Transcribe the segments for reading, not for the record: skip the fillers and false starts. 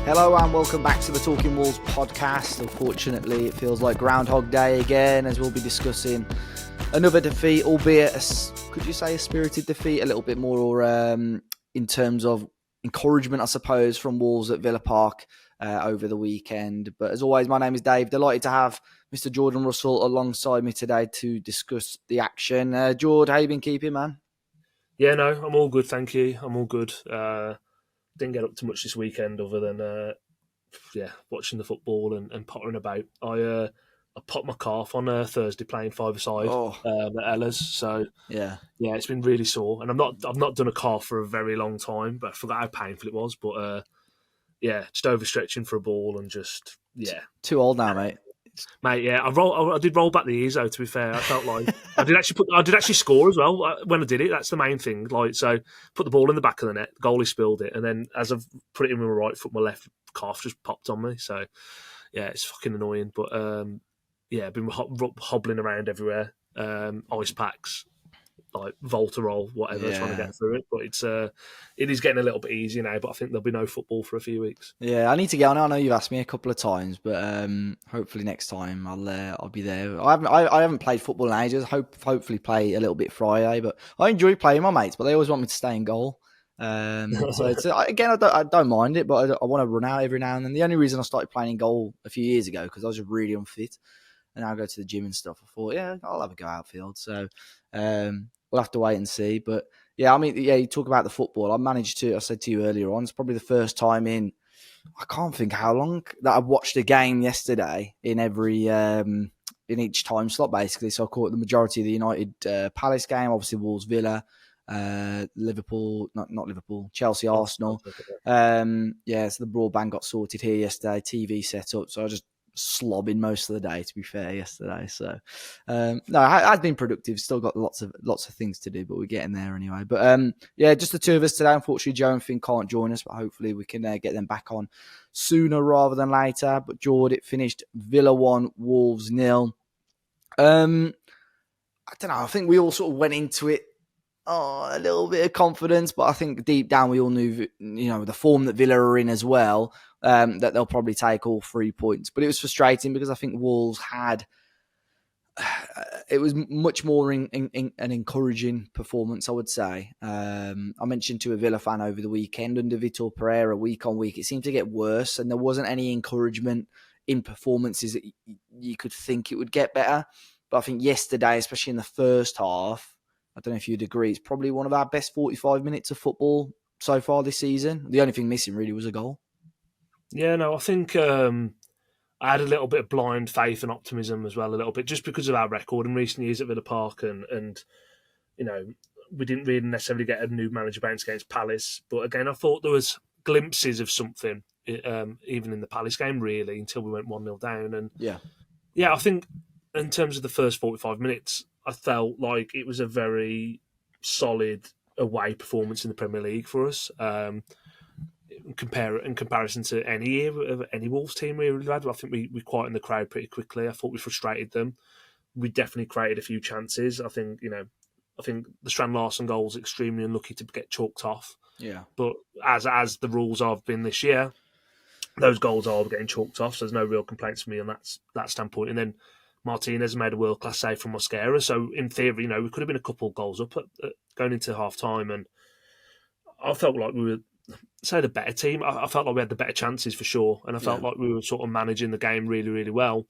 Hello and welcome back to the Talking Wolves podcast. Unfortunately, it feels like Groundhog Day again, as we'll be discussing another defeat, albeit, could you say a spirited defeat? A little bit more in terms of encouragement, I suppose, from Wolves at Villa Park over the weekend. But as always, my name is Dave. Delighted to have Mr. Jordan Russell alongside me today to discuss the action. Jord, how you been keeping, man? Yeah, no, I'm all good, thank you. I'm all good. Didn't get up to much this weekend other than watching the football and pottering about. I popped my calf on Thursday playing five-a-side at Ella's, so yeah, it's been really sore. And I've not done a calf for a very long time, but I forgot how painful it was. But just overstretching for a ball and just Too old now, mate. Mate, yeah, I did roll back the ears though. To be fair, I felt like I did actually score as well when I did it. That's the main thing. Like, so put the ball in the back of the net, the goalie spilled it, and then as I've put it in with my right foot, my left calf just popped on me. So yeah, it's fucking annoying. But I've been hobbling around everywhere, ice packs, like Voltarol, whatever, trying to get through it. But it is getting a little bit easier now. But I think there'll be no football for a few weeks. Yeah, I need to get on. I know you've asked me a couple of times, but hopefully next time I'll be there. I haven't played football in ages. Hopefully play a little bit Friday, but I enjoy playing my mates. But they always want me to stay in goal. So it's again, I don't mind it, but I want to run out every now and then. The only reason I started playing in goal a few years ago because I was just really unfit, and now I go to the gym and stuff. I thought, I'll have a go outfield. So we'll have to wait and see. But yeah, I mean, you talk about the football. I said to you earlier on, it's probably the first time I can't think how long that I've watched a game yesterday in every, in each time slot, basically. So I caught the majority of the United Palace game, obviously Wolves Villa, Liverpool, not Liverpool, Chelsea, Arsenal. So the broadband got sorted here yesterday, TV set up. So I just slobbing most of the day, to be fair, yesterday. So no, it has been productive. Still got lots of things to do, but we're getting there anyway. But just the two of us today. Unfortunately, Joe and Finn can't join us, but hopefully we can get them back on sooner rather than later. But Jord, it finished Villa 1, Wolves 0. I don't know. I think we all sort of went into it a little bit of confidence, but I think deep down we all knew, the form that Villa are in as well, that they'll probably take all 3 points. But it was frustrating because I think Wolves it was much more in an encouraging performance, I would say. I mentioned to a Villa fan over the weekend, under Vitor Pereira, week on week, it seemed to get worse, and there wasn't any encouragement in performances that you could think it would get better. But I think yesterday, especially in the first half, I don't know if you'd agree, it's probably one of our best 45 minutes of football so far this season. The only thing missing really was a goal. Yeah, no, I think I had a little bit of blind faith and optimism as well, a little bit, just because of our record in recent years at Villa Park. And we didn't really necessarily get a new manager bounce against Palace. But again, I thought there was glimpses of something, even in the Palace game, really, until we went 1-0 down. And I think in terms of the first 45 minutes, I felt like it was a very solid away performance in the Premier League for us. In comparison to any Wolves team we really had, I think we quietened the crowd pretty quickly. I thought we frustrated them. We definitely created a few chances. I think the Strand Larsen goal was extremely unlucky to get chalked off. Yeah. But as the rules have been this year, those goals are getting chalked off. So there's no real complaints from me on that standpoint. And then Martinez made a world-class save from Mosquera. So in theory, we could have been a couple of goals up going into half-time. And I felt like we were, say, the better team. I felt like we had the better chances for sure. And I felt like we were sort of managing the game really, really well.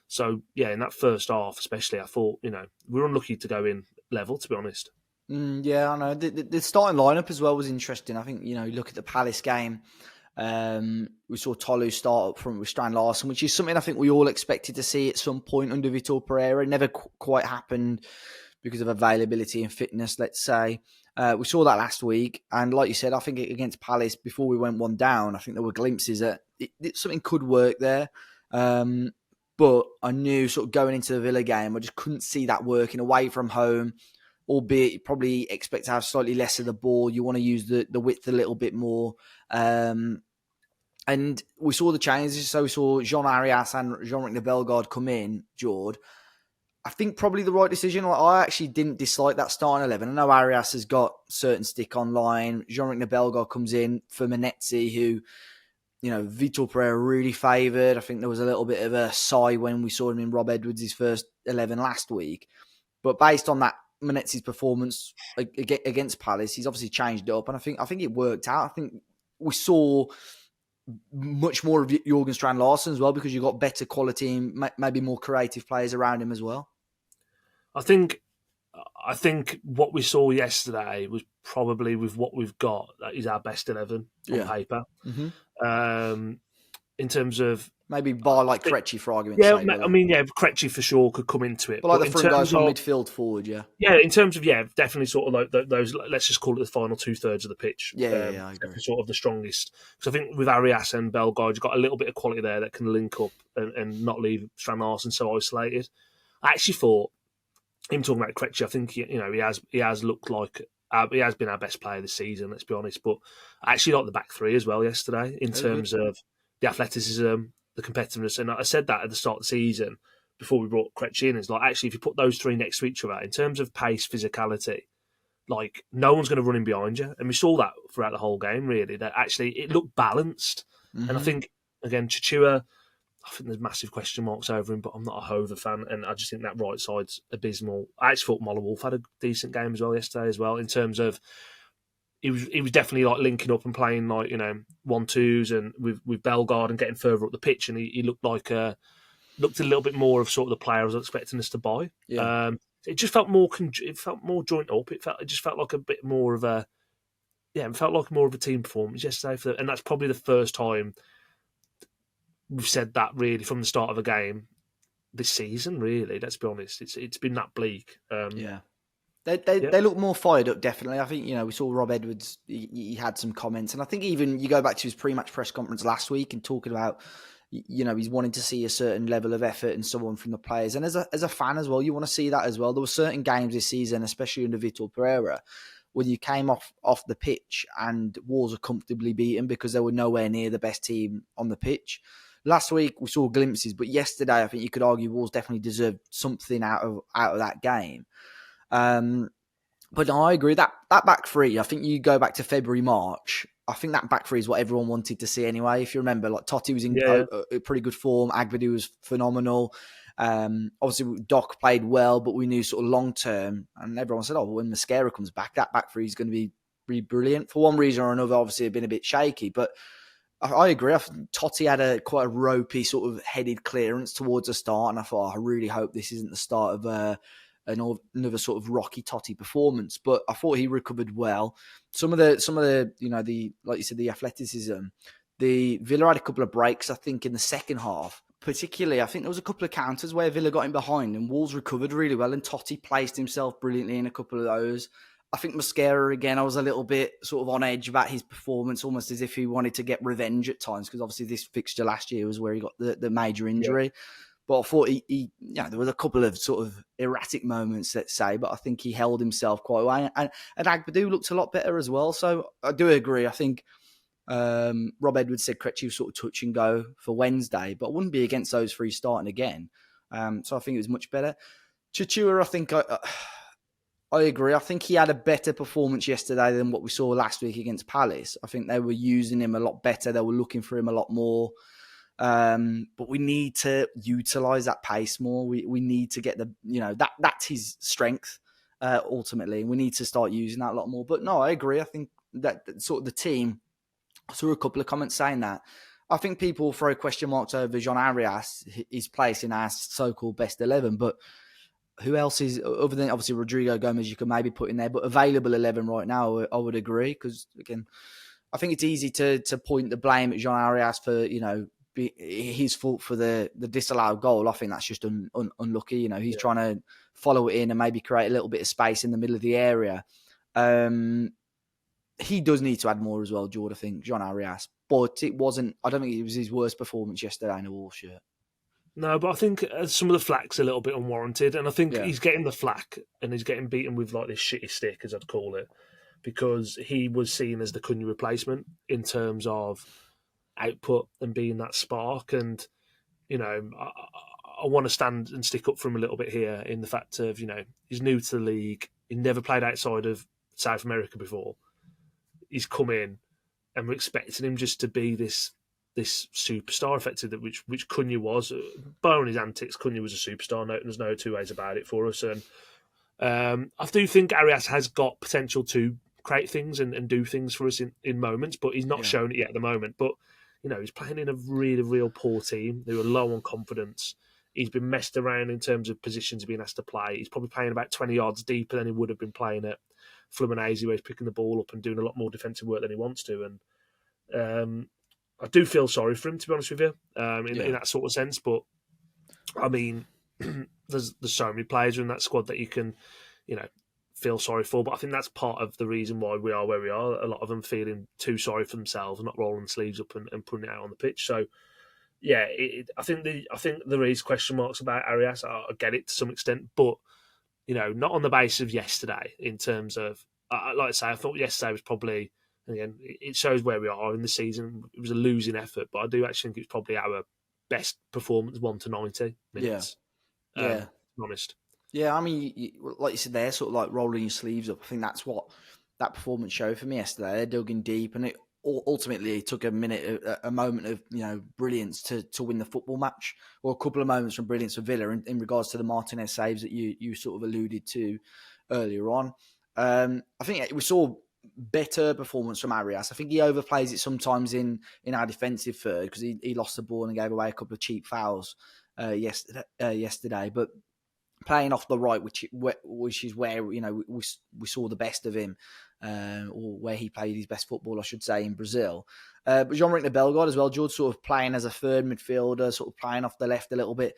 So, in that first half especially, I thought, we were unlucky to go in level, to be honest. I know. The starting lineup as well was interesting. I think, look at the Palace game. We saw Tolu start up front with Strand Larsen, which is something I think we all expected to see at some point under Vitor Pereira. It never quite happened because of availability and fitness, let's say. We saw that last week. And like you said, I think against Palace, before we went 1 down, I think there were glimpses that something could work there. But I knew sort of going into the Villa game, I just couldn't see that working away from home, albeit you probably expect to have slightly less of the ball. You want to use the width a little bit more. And we saw the changes. So we saw Jean Arias and Jean-Ricner Bellegarde come in, Jord. I think probably the right decision. I actually didn't dislike that starting 11. I know Arias has got certain stick online. Jean-Ricner Bellegarde comes in for Manetzi, who Vitor Pereira really favoured. I think there was a little bit of a sigh when we saw him in Rob Edwards' first 11 last week. But based on that, Menezes' performance against Palace, he's obviously changed it up, and I think it worked out. I think we saw much more of Jürgen Strand-Larsen as well, because you got better quality and maybe more creative players around him as well. I think what we saw yesterday was probably, with what we've got, that is our best 11 on paper. Mm-hmm. In terms of maybe bar like Krejci, for argument's sake. Krejci for sure could come into it. But like the front guys from midfield forward, in terms of definitely sort of like those. Let's just call it the final 2/3 of the pitch. I agree. Sort of the strongest. So I think with Arias and Bellegarde, you've got a little bit of quality there that can link up and not leave Strand-Larsen so isolated. I actually thought, him talking about Krejci, I think he has looked like he has been our best player this season. Let's be honest, but I actually like the back three as well yesterday in terms of the athleticism, the competitiveness, and I said that at the start of the season before we brought Krejci in. It's like, actually, if you put those three next to each other in terms of pace, physicality, like, no one's going to run in behind you, and we saw that throughout the whole game. Really, that actually it looked balanced, and I think again Chichua, I think there's massive question marks over him, but I'm not a Hova fan, and I just think that right side's abysmal. I actually thought Moller Wolf had a decent game as well yesterday, as well, in terms of he was definitely like linking up and playing like 1-2s and with Bellegarde and getting further up the pitch, and he looked like looked a little bit more of sort of the player I was expecting us to buy. Yeah. It just felt more joint up. It just felt like a bit more of a it felt like more of a team performance yesterday, and that's probably the first time we've said that really from the start of a game this season. Really, let's be honest, it's been that bleak. They look more fired up, definitely. I think, we saw Rob Edwards, he had some comments. And I think even you go back to his pre-match press conference last week and talking about, he's wanting to see a certain level of effort and so on from the players. And as a fan as well, you want to see that as well. There were certain games this season, especially under Vitor Pereira, when you came off the pitch and Wolves were comfortably beaten because they were nowhere near the best team on the pitch. Last week, we saw glimpses, but yesterday, I think you could argue Wolves definitely deserved something out of that game. But no, I agree that back three, I think you go back to February, March, I think that back three is what everyone wanted to see anyway. If you remember, like Totti was in a pretty good form. Agbadu was phenomenal. Obviously, Doc played well, but we knew sort of long term, and everyone said, when Mosquera comes back, that back three is going to be brilliant. For one reason or another, obviously, it's been a bit shaky, but I agree. I think Totti had quite a ropey sort of headed clearance towards the start, and I thought, I really hope this isn't the start of another sort of rocky Totti performance. But I thought he recovered well. Some of the like you said, the athleticism. The Villa had a couple of breaks, I think, in the second half. Particularly, I think there was a couple of counters where Villa got in behind and Wolves recovered really well, and Totti placed himself brilliantly in a couple of those. I think Mosquera, again, I was a little bit sort of on edge about his performance, almost as if he wanted to get revenge at times, because obviously this fixture last year was where he got the major injury. Yeah. But I thought he there was a couple of sort of erratic moments, let's say, but I think he held himself quite well. And Agbadu looked a lot better as well. So I do agree. I think Rob Edwards said Krejci was sort of touch and go for Wednesday, but I wouldn't be against those three starting again. So I think it was much better. Chichua, I think I agree. I think he had a better performance yesterday than what we saw last week against Palace. I think they were using him a lot better. They were looking for him a lot more. But we need to utilize that pace more. We need to get that's his strength ultimately. We need to start using that a lot more. But no, I agree. I think that sort of the team. I saw a couple of comments saying that. I think people throw question marks over Jean Arias, his place in our so-called best 11, but who else is, other than obviously Rodrigo Gomez, you could maybe put in there, but available 11 right now, I would agree, because again, I think it's easy to point the blame at Jean Arias for, his fault for the disallowed goal. I think that's just unlucky. He's trying to follow it in and maybe create a little bit of space in the middle of the area. He does need to add more as well, Jord, I think, Jean Arias. But I don't think it was his worst performance yesterday in a Wolves shirt. No, but I think some of the flack's a little bit unwarranted. And I think he's getting the flack and he's getting beaten with like this shitty stick, as I'd call it, because he was seen as the Cunha replacement in terms of output and being that spark. And, I want to stand and stick up for him a little bit here in the fact of, he's new to the league. He never played outside of South America before. He's come in and we're expecting him just to be this this superstar effectively, which Cunha was. Barring his antics, Cunha was a superstar. No, there's no two ways about it for us. And I do think Arias has got potential to create things and do things for us in moments, but he's not Yeah. shown it yet at the moment. But he's playing in a really, real poor team. They were low on confidence. He's been messed around in terms of positions being asked to play. He's probably playing about 20 yards deeper than he would have been playing at Fluminense, where he's picking the ball up and doing a lot more defensive work than he wants to. And I do feel sorry for him, to be honest with you, in that sort of sense. But I mean, there's so many players in that squad that you can, feel sorry for. But I think that's part of the reason why we are where we are. A lot of them feeling too sorry for themselves, not rolling the sleeves up and putting it out on the pitch. So yeah, I think there is question marks about Arias. I get it to some extent, but not on the basis of yesterday. In terms of, like I say, I thought yesterday was probably, again, it shows where we are in the season. It was a losing effort, but I do actually think it was probably our best performance, 1 to 90 minutes. Yeah. To be honest. Yeah, I mean, like you said, they're sort of like rolling your sleeves up. I think that's what that performance showed for me yesterday. They dug in deep, and it ultimately took a moment of brilliance to win the football match, or a couple of moments from brilliance for Villa in regards to the Martinez saves that you sort of alluded to earlier on. I think we saw better performance from Arias. I think he overplays it sometimes in our defensive third, because he lost the ball and gave away a couple of cheap fouls yesterday, but playing off the right, which is where we saw the best of him, or where he played his best football, I should say, in Brazil. But Jean-Ricner Bellegarde as well, Jord sort of playing as a third midfielder, sort of playing off the left a little bit,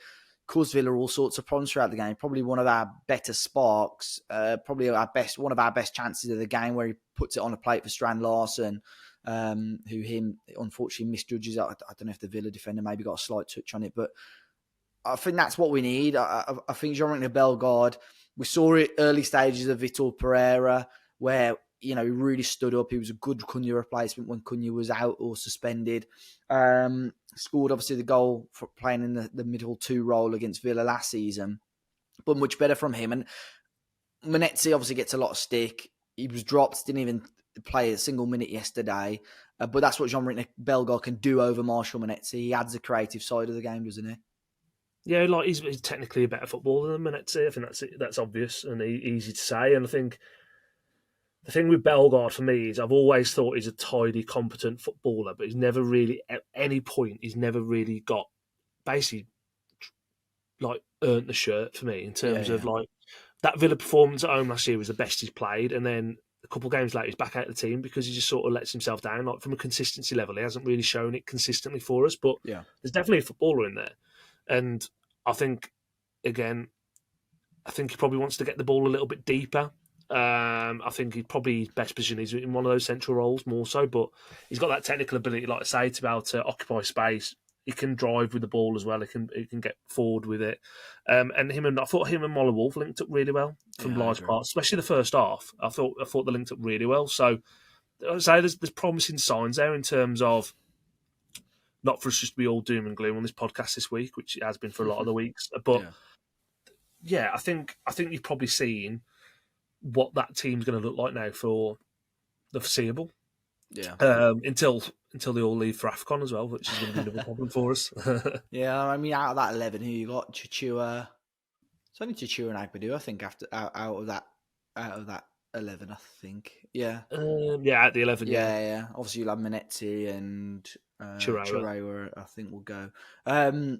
caused Villa all sorts of problems throughout the game. Probably one of our better sparks, probably one of our best chances of the game, where he puts it on a plate for Strand Larsen, who unfortunately misjudges. I don't know if the Villa defender maybe got a slight touch on it, but I think that's what we need. I think Jean-Ricner Bellegarde, we saw it early stages of Vitor Pereira, where he really stood up. He was a good Cunha replacement when Cunha was out or suspended. Scored obviously the goal for playing in the middle two role against Villa last season, but much better from him. And Manetzi obviously gets a lot of stick. He was dropped, didn't even play a single minute yesterday. But that's what Jean-Ricner Bellegarde can do over Marshall Manetzi. He adds the creative side of the game, doesn't he? Yeah, like he's technically a better footballer than Manetzi. I think that's obvious and easy to say. And I think the thing with Bellegarde for me is I've always thought he's a tidy, competent footballer, but he's never really, at any point, got basically like earned the shirt for me in terms of like that Villa performance at home last year was the best he's played, and then a couple of games later he's back out of the team because he just sort of lets himself down. Like from a consistency level, he hasn't really shown it consistently for us, but there's definitely a footballer in there. And I think, again, he probably wants to get the ball a little bit deeper. I think he's probably best position is in one of those central roles more so, but he's got that technical ability, like I say, to be able to occupy space. He can drive with the ball as well. He can get forward with it. And I thought him and Moller Wolf linked up really well from large parts, especially the first half. I thought they linked up really well. So I'd say there's promising signs there in terms of, not for us just to be all doom and gloom on this podcast this week, which it has been for a lot of the weeks. But yeah, I think you've probably seen what that team's going to look like now for the foreseeable. Yeah. Until they all leave for AFCON as well, which is going to be another problem for us. Yeah, I mean, out of that 11, who you got? Chichua. It's only Chichua and Agbadu, I think, out of that 11, I think. Yeah. At the 11, yeah. Obviously, you'll have Manetzi and Chirawa, I think, will go. No,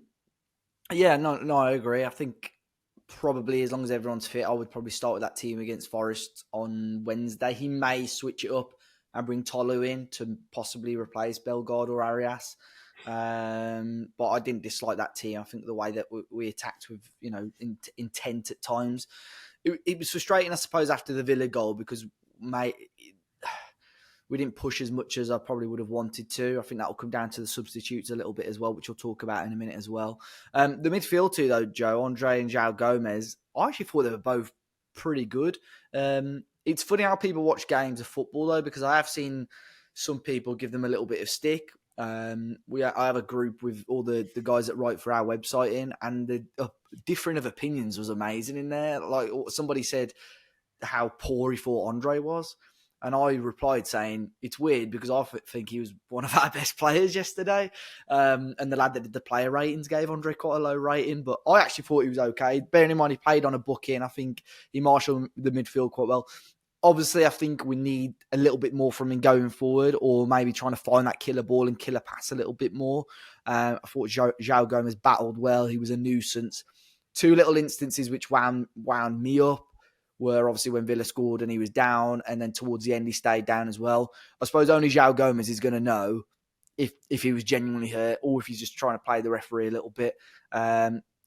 I agree. I think probably as long as everyone's fit, I would probably start with that team against Forest on Wednesday. He may switch it up and bring Tolu in to possibly replace Bellegarde or Arias. But I didn't dislike that team. I think the way that we attacked with, intent at times. It was frustrating, I suppose, after the Villa goal because, we didn't push as much as I probably would have wanted to. I think that will come down to the substitutes a little bit as well, which we'll talk about in a minute as well. The midfield too, though, Joe, Andre and João Gomez, I actually thought they were both pretty good. It's funny how people watch games of football, though, because I have seen some people give them a little bit of stick. I have a group with all the guys that write for our website in, and the differing of opinions was amazing in there. Like somebody said how poor he thought Andre was. And I replied saying, it's weird because I think he was one of our best players yesterday. And the lad that did the player ratings gave Andre quite a low rating. But I actually thought he was okay. Bearing in mind he played on a booking, I think he marshalled the midfield quite well. Obviously, I think we need a little bit more from him going forward, or maybe trying to find that killer ball and killer pass a little bit more. I thought João Gomez battled well. He was a nuisance. Two little instances which wound me up were obviously when Villa scored and he was down, and then towards the end he stayed down as well. I suppose only João Gomez is going to know if he was genuinely hurt or if he's just trying to play the referee a little bit.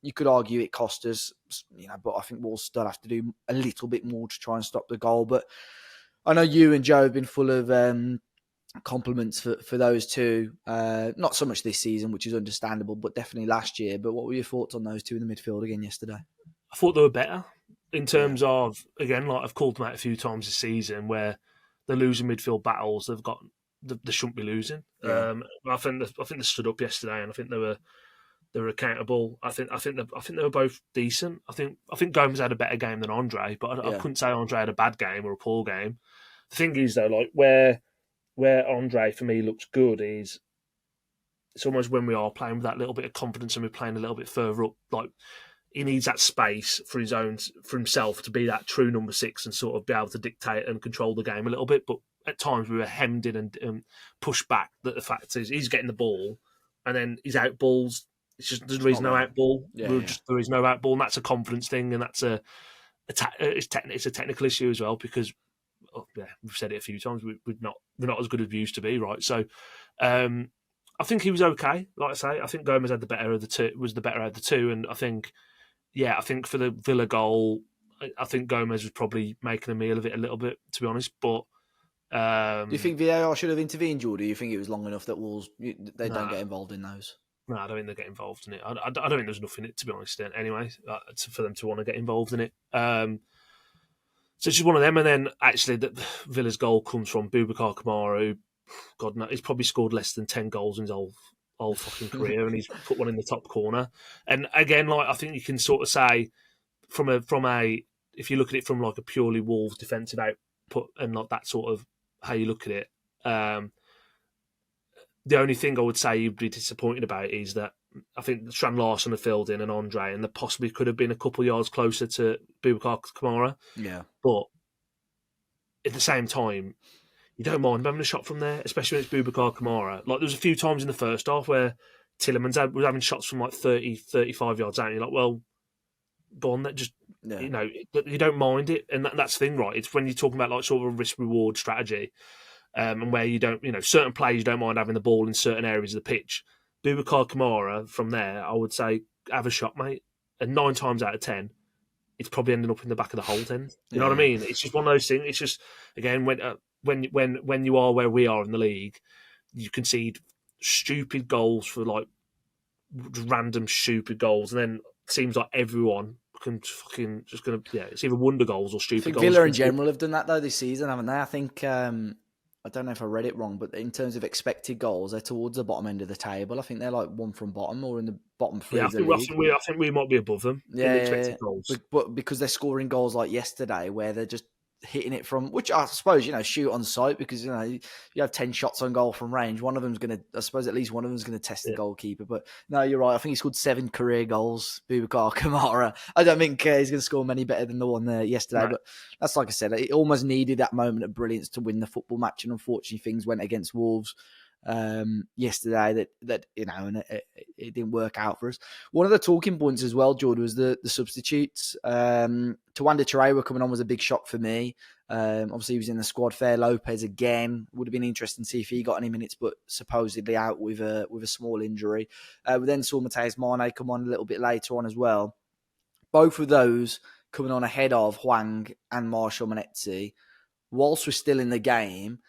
You could argue it cost us, but I think we'll still have to do a little bit more to try and stop the goal. But I know you and Joe have been full of compliments for those two. Not so much this season, which is understandable, but definitely last year. But what were your thoughts on those two in the midfield again yesterday? I thought they were better in terms of, again, like I've called them out a few times this season, where they're losing midfield battles. They shouldn't be losing. Yeah. I think they stood up yesterday, and I think they were accountable. I think they were both decent. I think Gomez had a better game than Andre, but I couldn't say Andre had a bad game or a poor game. The thing is though, like where Andre for me looks good is it's almost when we are playing with that little bit of confidence and we're playing a little bit further up. Like he needs that space for himself to be that true number 6 and sort of be able to dictate and control the game a little bit. But at times we were hemmed in and pushed back. That the fact is he's getting the ball and then he's out balls. It's just there is no out ball. There is no out ball, and that's a confidence thing, and that's it's a technical issue as well because we've said it a few times. We're not as good as we used to be, right? So I think he was okay. Like I say, I think Gomez had the better of the two, and I think for the Villa goal, I think Gomez was probably making a meal of it a little bit, to be honest. But do you think VAR should have intervened, Jord? Or do you think it was long enough that Wolves don't get involved in those? No, I don't think they get involved in it. I don't think there's enough in it, to be honest. Anyway, for them to want to get involved in it. So it's just one of them. And then actually, Villa's goal comes from Boubacar Kamara, who, God knows, he's probably scored less than 10 goals in his whole fucking career, and he's put one in the top corner. And again, like I think you can sort of say from a if you look at it from like a purely Wolves defensive output and like that sort of how you look at it. The only thing I would say you'd be disappointed about is that I think Strand Larson have filled in and Andre, and they possibly could have been a couple of yards closer to Boubacar Kamara. Yeah. But at the same time, you don't mind having a shot from there, especially when it's Boubacar Kamara. Like there was a few times in the first half where Tielemans was having shots from like 30, 35 yards out, and you're like, well, go on, that just you don't mind it, and that's the thing, right? It's when you're talking about like sort of a risk reward strategy. And where you don't, certain players you don't mind having the ball in certain areas of the pitch. Boubacar Kamara, from there, I would say, have a shot, mate. And 9 times out of 10, it's probably ending up in the back of the hole 10. You know what I mean? It's just one of those things. It's just, again, when you are where we are in the league, you concede stupid goals for like random stupid goals, and then it seems like everyone can fucking just gonna it's either wonder goals or stupid goals. Villa in general have done that though this season, haven't they? I think I don't know if I read it wrong, but in terms of expected goals, they're towards the bottom end of the table. I think they're like one from bottom or in the bottom 3 of the league. I think we might be above them in expected goals. But because they're scoring goals like yesterday where they're just hitting it from, which I suppose, shoot on sight because, you have 10 shots on goal from range. One of them's going to, I suppose at least one of them's going to test the goalkeeper. But no, you're right. I think he scored 7 career goals, Boubacar Kamara. I don't think he's going to score many better than the one there yesterday. Right. But that's like I said, it almost needed that moment of brilliance to win the football match. And unfortunately, things went against Wolves yesterday that and it didn't work out for us. One of the talking points as well, Jord, was the substitutes. Tawanda Traore coming on was a big shock for me. Obviously he was in the squad. Fair Lopez again, would have been interesting to see if he got any minutes, but supposedly out with a small injury. We then saw Mateus Mane come on a little bit later on as well. Both of those coming on ahead of Hwang and Marshall Manetzi whilst we're still in the game.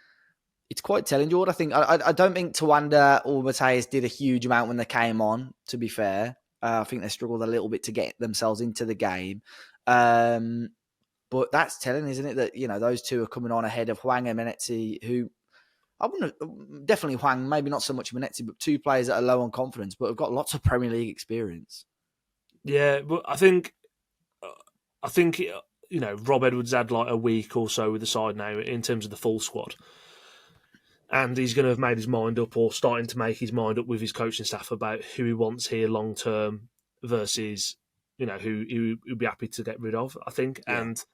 It's quite telling, Jord. I think I don't think Tawanda or Mateus did a huge amount when they came on, to be fair. I think they struggled a little bit to get themselves into the game. But that's telling, isn't it, that those two are coming on ahead of Hwang and Manetzi, who I wouldn't definitely Hwang, maybe not so much Manetzi, but two players that are low on confidence, but have got lots of Premier League experience. Yeah, but I think Rob Edwards had like a week or so with the side now in terms of the full squad. And he's going to have made his mind up, or starting to make his mind up with his coaching staff about who he wants here long term versus, who he would be happy to get rid of, I think. Yeah. And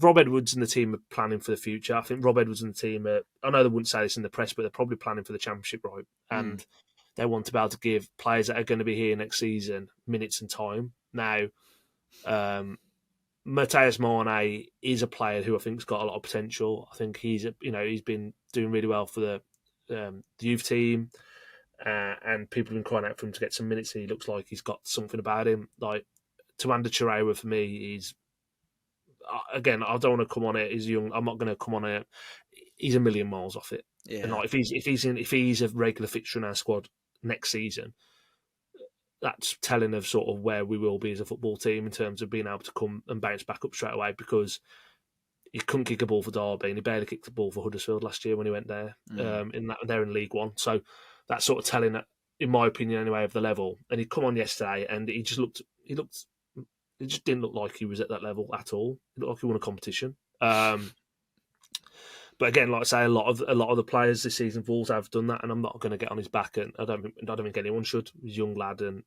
Rob Edwards and the team are planning for the future. I think Rob Edwards and the team I know they wouldn't say this in the press, but they're probably planning for the Championship, right? And they want to be able to give players that are going to be here next season minutes and time. Now, Matheus Mane is a player who I think has got a lot of potential. I think he's been doing really well for the youth team, and people have been crying out for him to get some minutes. He looks like he's got something about him. Like Tuanda Chirewa for me, he's again. I don't want to come on it. He's young. I'm not going to come on it. He's a million miles off it. Yeah. And like, if he's a regular fixture in our squad next season, that's telling of sort of where we will be as a football team in terms of being able to come and bounce back up straight away, because he couldn't kick a ball for Derby and he barely kicked a ball for Huddersfield last year when he went there. They're in League One, so that's sort of telling, in my opinion anyway, of the level. And he'd come on yesterday and he just didn't look like he was at that level at all. He looked like he won a competition. But again, like I say, a lot of the players this season, Wolves, have done that, and I'm not going to get on his back, and I don't think anyone should. He's a young lad, and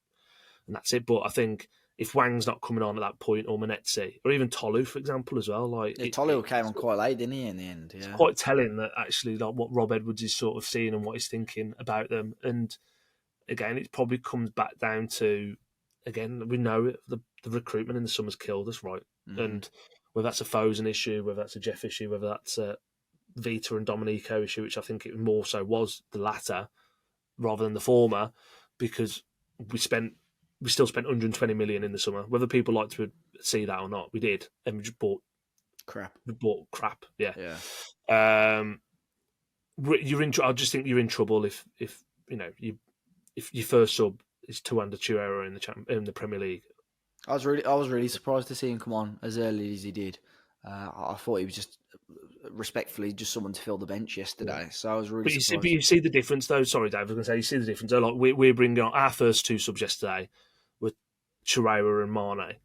that's it. But I think if Wang's not coming on at that point, or Manetzi, or even Tolu, for example, as well, Tolu came on quite late, didn't he? In the end, yeah. It's quite telling that actually, like, what Rob Edwards is sort of seeing and what he's thinking about them. And again, it probably comes back down to, again, we know the recruitment in the summer's killed us, right? And whether that's a Fosun issue, whether that's a Jeff issue, whether that's a Vita and Domenico issue, which I think it more so was the latter rather than the former, because we still spent 120 million in the summer. Whether people like to see that or not, we did, and we just bought crap. Yeah. I just think you're in trouble if your first sub is Tuanda Chirewa in the Premier League. I was really surprised to see him come on as early as he did. I thought he was just respectfully just someone to fill the bench yesterday. So I was really surprised. But you see the difference, though. Sorry, Dave, I was going to say, you see the difference. Like we're bringing on our first two subs yesterday with Chirewa and Mane,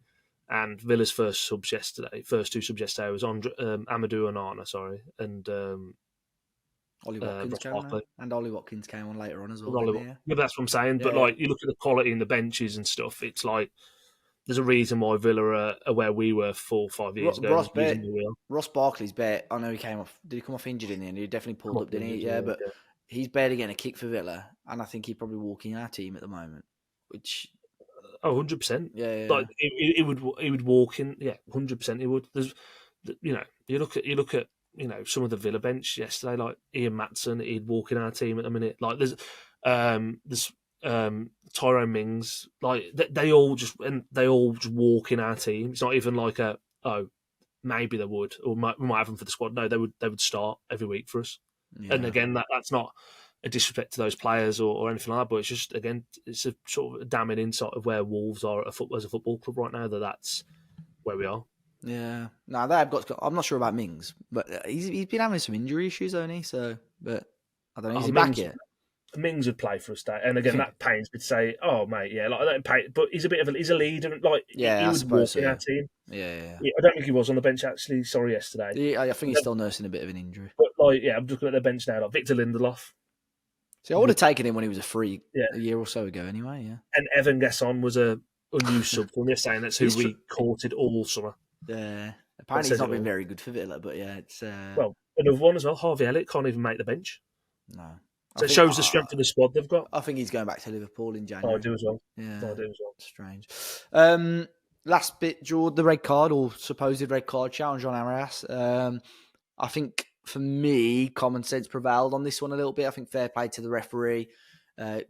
and Villa's first two subs yesterday was Amadou Onana, and Ollie Watkins came on, and Ollie Watkins came on later on as well. Yeah, that's what I'm saying. Yeah. But like, you look at the quality in the benches and stuff, it's like there's a reason why Villa are where we were 4 or 5 years ago. Ross Barkley's bet. I know he came off. Did he come off injured in the end? He definitely pulled up, didn't he? Yeah, but he's barely getting a kick for Villa, and I think he'd probably walk in our team at the moment. Which 100%. Yeah. Like he would walk in. Yeah, 100%. He would. There's, you look at some of the Villa bench yesterday, like Ian Matson. He'd walk in our team at the minute. Like there's Tyrone Mings, like they all just walk in our team. It's not even like maybe they would, or we might have them for the squad. No, they would start every week for us. Yeah. And again, that's not a disrespect to those players or anything like that, but it's just, again, it's a sort of a damning insight of where Wolves are as a football club right now. That's where we are. Yeah, no, they've got. I'm not sure about Mings, but he's been having some injury issues, only. So, but I don't know. Is he back yet? Mings would play for us, and again, that pains me to say, "Oh, mate, yeah, like I don't pay." But he's a leader, like he would walk in our team. Yeah. I don't think he was on the bench actually. Sorry, yesterday. Yeah, I think he's still nursing a bit of an injury. But like, yeah, I'm looking at the bench now. Like Victor Lindelof. See, I would have taken him when he was a free a year or so ago, anyway. Yeah. And Evan Gasson was a unused sub for me. Saying that's who we courted all summer. Yeah, apparently he's not been very good for Villa, but yeah, it's well, another one as well. Harvey Elliott can't even make the bench. No. So it shows the strength of the squad they've got. I think he's going back to Liverpool in January. I do as well. Yeah, I do as well. Strange. Last bit, Jord, the red card or supposed red card challenge on Arias. I think for me, common sense prevailed on this one a little bit. I think fair play to the referee.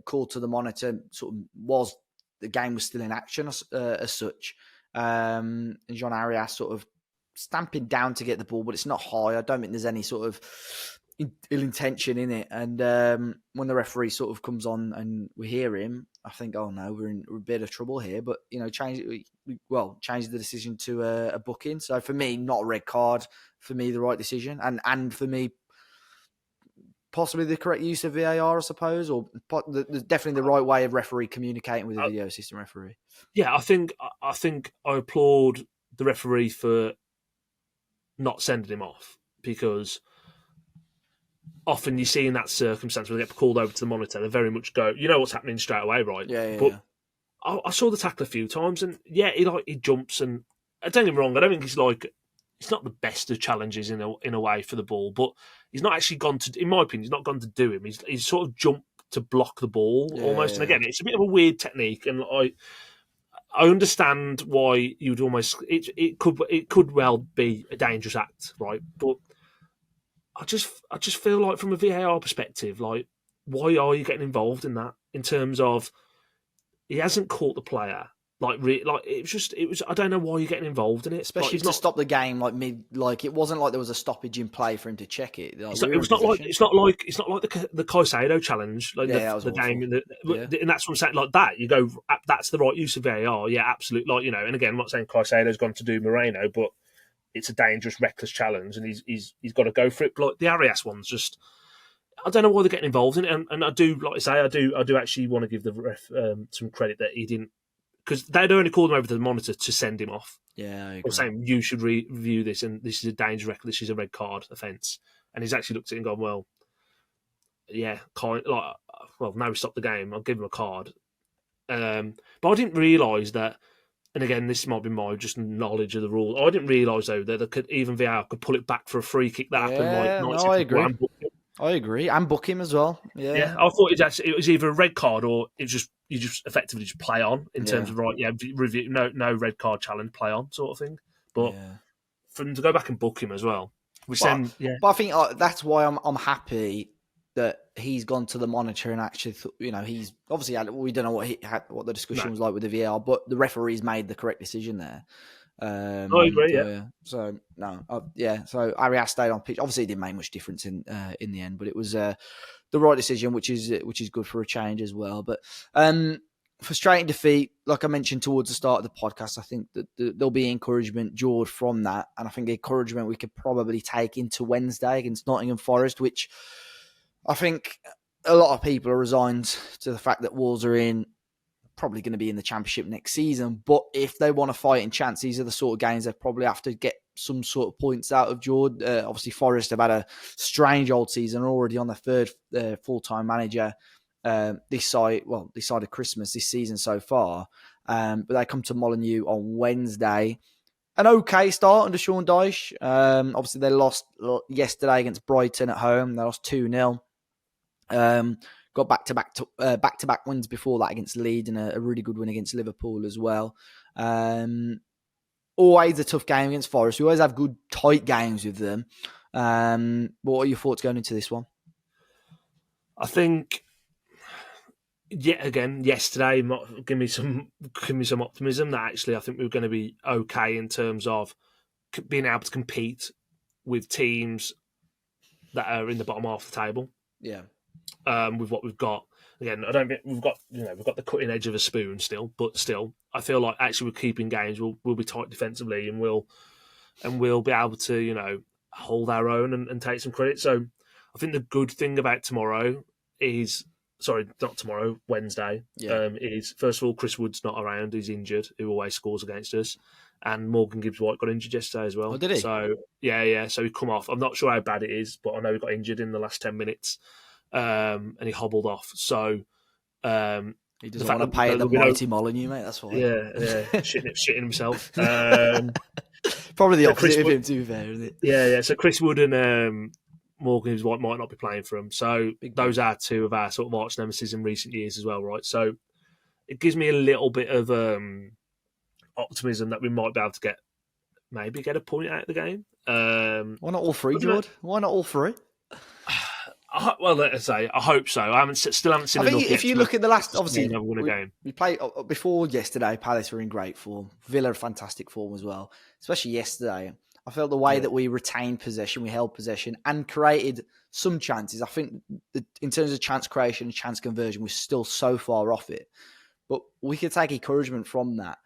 Call to the monitor. Sort of the game was still in action as such. And Jean Arias sort of stamping down to get the ball, but it's not high. I don't think there's any sort of ill intention in it. And when the referee sort of comes on and we hear him, I think, oh no, we're in a bit of trouble here. But change the decision to a booking. So for me, not a red card. For me, the right decision, and for me, possibly the correct use of VAR, I suppose, or definitely the right way of referee communicating with the video assistant referee. Yeah, I think I applaud the referee for not sending him off, because often you see in that circumstance where they get called over to the monitor, they very much go, you know what's happening straight away, right? But I saw the tackle a few times, and yeah, he jumps, and don't get me wrong, I don't think it's not the best of challenges in a way for the ball, but he's not actually gone to, in my opinion, he's not gone to do him. He's sort of jumped to block the ball almost. And again, it's a bit of a weird technique, and I understand why you'd almost it could well be a dangerous act, right? But I just feel like from a VAR perspective, like, why are you getting involved in that? In terms of, he hasn't caught the player. It was. I don't know why you're getting involved in it, especially to stop the game it wasn't like there was a stoppage in play for him to check it. It's not like the Caicedo challenge, like the game, and that's what I'm saying. Like that, you go, that's the right use of VAR. Yeah, absolutely. Like, and again, I'm not saying Caicedo's gone to do Moreno, but it's a dangerous, reckless challenge, and he's got to go for it. But like the Arias one's just, I don't know why they're getting involved in it, and I do, like I say, I do actually want to give the ref some credit that he didn't. Because they'd only called him over to the monitor to send him off. Yeah, I agree. Or saying, you should review this, and this is a dangerous record, this is a red card offence. And he's actually looked at it and gone, well, yeah, now we stopped the game, I'll give him a card. But I didn't realise that, and again, this might be my just knowledge of the rule, I didn't realise, though, that even VAR could pull it back for a free kick that happened. I agree. I agree, and book him as well. Yeah, I thought it was either a red card or it was just, you just effectively just play on in terms of review, no red card challenge, play on sort of thing. But for them to go back and book him as well, but I think that's why I'm happy that he's gone to the monitor and actually, he's obviously we don't know what the discussion was like with the VAR, but the referee's made the correct decision there. I agree. So Arias stayed on pitch. Obviously, it didn't make much difference in the end, but it was the right decision, which is good for a change as well. But frustrating defeat, like I mentioned towards the start of the podcast, I think that there'll be encouragement, Jord, from that, and I think encouragement we could probably take into Wednesday against Nottingham Forest, which I think a lot of people are resigned to the fact that Wolves are probably going to be in the Championship next season, but if they want to fight in chance, these are the sort of games they probably have to get some sort of points out of Jord. Obviously, Forest have had a strange old season, already on their third full-time manager this side of Christmas this season so far. But they come to Molineux on Wednesday. An okay start under Sean Dyche. Obviously, they lost yesterday against Brighton at home. They lost 2-0. Got back-to-back wins before that against Leeds, and a really good win against Liverpool as well. Always a tough game against Forest. We always have good, tight games with them. What are your thoughts going into this one? I think, yet again, yesterday give me some optimism that actually I think we're going to be okay in terms of being able to compete with teams that are in the bottom half of the table. Yeah. With what we've got. Again, I don't think we've got the cutting edge of a spoon still, but still, I feel like actually we're keeping games. We'll be tight defensively, and we'll be able to hold our own and take some credit. So I think the good thing about Wednesday, is first of all, Chris Wood's not around, he's injured, who always scores against us, and Morgan Gibbs-White got injured yesterday as well. Oh, did he? So so he come off. I'm not sure how bad it is, but I know he got injured in the last 10 minutes. And he hobbled off. So he doesn't want to pay the mighty Molineux, mate. That's why. Yeah, shitting himself. Probably the opposite of him, to be fair, isn't it? Yeah. So Chris Wood and Morgan White might not be playing for him. So those are two of our sort of arch nemesis in recent years as well, right? So it gives me a little bit of optimism that we might be able to get a point out of the game. Why not all three, Jord? Why not all three? Well, let's say I hope so. I still haven't seen. I think if you look at the last, obviously, never won a game. We played before yesterday. Palace were in great form. Villa fantastic form as well, especially yesterday. I felt the way that we retained possession, we held possession, and created some chances. I think in terms of chance creation, chance conversion, we're still so far off it. But we could take encouragement from that.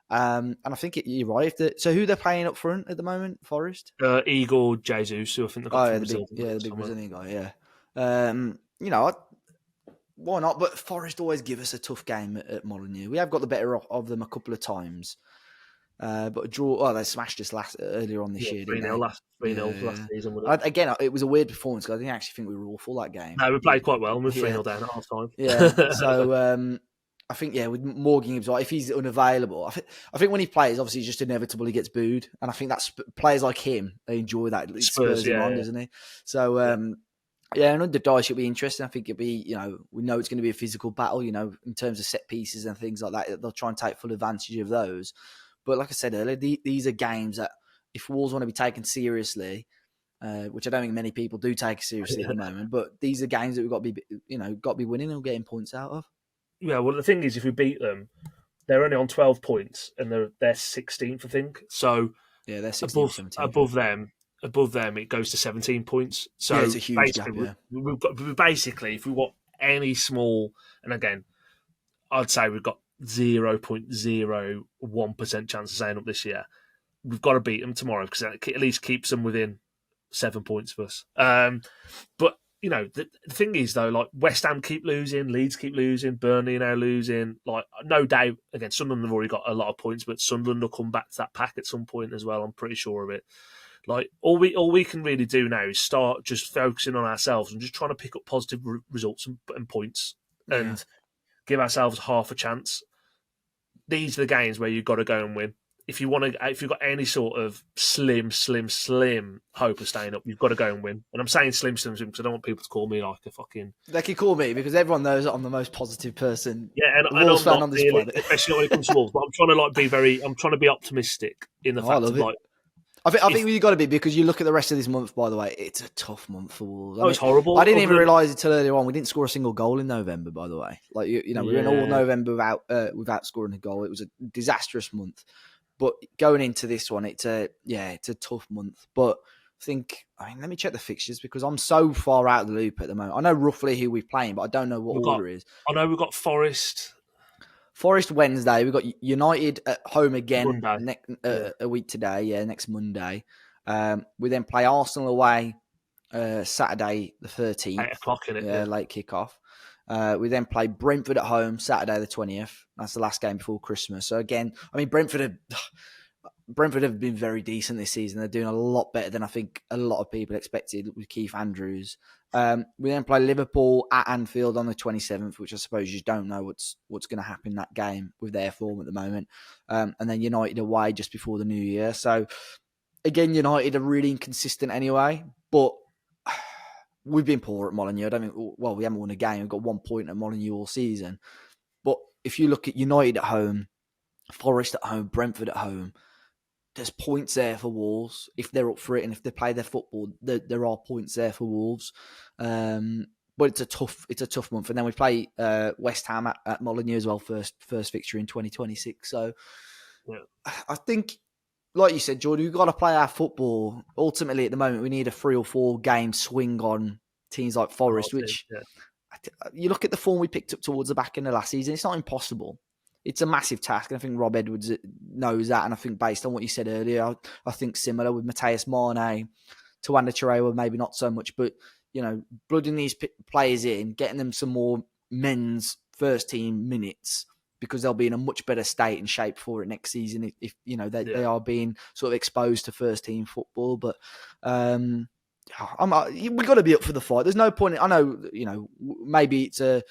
And I think you're right. So who they're playing up front at the moment? Forest? Igor Jesus, who I think they've got from Brazil. The big Brazilian guy, yeah. Why not? But Forest always give us a tough game at Molineux. We have got the better of them a couple of times. But a draw. Oh, they smashed us earlier on this year, didn't 3-0 they? 3-0 last season. Wasn't it? Again, it was a weird performance because I didn't actually think we were awful that game. No, we played quite well. We were 3-0 Yeah, down at half time. yeah. So I think with Morgan Gibbs, if he's unavailable, I think when he plays, obviously, it's just inevitable he gets booed, and I think that's players like him, they enjoy that. It spurs him on, doesn't he? So and under Dyche, it'll be interesting. I think it'll be, we know it's going to be a physical battle, in terms of set pieces and things like that. They'll try and take full advantage of those. But like I said earlier, these are games that if Wolves want to be taken seriously, which I don't think many people do take seriously at the moment, but these are games that we've got to be winning and getting points out of. Yeah, well, the thing is, if we beat them, they're only on 12 points and they're 16th, I think. So yeah, they're 16th, above them, it goes to 17 points. So it's a huge gap. Yeah. We've got basically, if we want any small, and again, I'd say we've got 0.01% chance of staying up this year. We've got to beat them tomorrow because that at least keeps them within 7 points of us. But the thing is though, like West Ham keep losing, Leeds keep losing, Burnley now losing. Like no doubt, again, Sunderland have already got a lot of points, but Sunderland will come back to that pack at some point as well. I'm pretty sure of it. Like all we can really do now is start just focusing on ourselves and just trying to pick up positive results and points and give ourselves half a chance. These are the games where you've got to go and win. If you've got any sort of slim hope of staying up, you've got to go and win. And I'm saying slim because I don't want people to call me like a fucking. They can call me because everyone knows that I'm the most positive person. Yeah, and I'm not on this planet, especially when it comes to Wolves. But I'm trying to be optimistic in the fact of like. I think you've got to be, because you look at the rest of this month, by the way, it's a tough month for Wolves. It's horrible. I didn't even realise it till earlier on. We didn't score a single goal in November, by the way. Like, we were in all November without scoring a goal. It was a disastrous month. But going into this one, it's a tough month. But let me check the fixtures because I'm so far out of the loop at the moment. I know roughly who we're playing, but I don't know what order it is. I know we've got Forest Wednesday. We've got United at home again a week today. Next Monday. We then play Arsenal away Saturday the 13th. 8 o'clock in it. Late kickoff. We then play Brentford at home Saturday the 20th. That's the last game before Christmas. So again, I mean, Brentford have been very decent this season. They're doing a lot better than I think a lot of people expected with Keith Andrews. We then play Liverpool at Anfield on the 27th, which I suppose you don't know what's going to happen in that game with their form at the moment. And then United away just before the New Year. So again, United are really inconsistent anyway, but we've been poor at Molineux. We haven't won a game. We've got 1 point at Molineux all season. But if you look at United at home, Forest at home, Brentford at home, there's points there for Wolves if they're up for it and if they play their football. There are points there for Wolves, but it's a tough month. And then we play West Ham at Molineux as well, first fixture in 2026. So I think, like you said, Jordan, we've got to play our football. Ultimately, at the moment, we need a 3 or 4 game swing on teams like Forest, you look at the form we picked up towards the back end of last season. It's not impossible. It's a massive task. And I think Rob Edwards knows that. And I think based on what you said earlier, I think similar with Mateus Mane, Tawanda Chirewa, maybe not so much, but, blooding these players in, getting them some more men's first team minutes, because they'll be in a much better state and shape for it next season if they are being sort of exposed to first team football. But we've got to be up for the fight. There's no point. I know, maybe it's a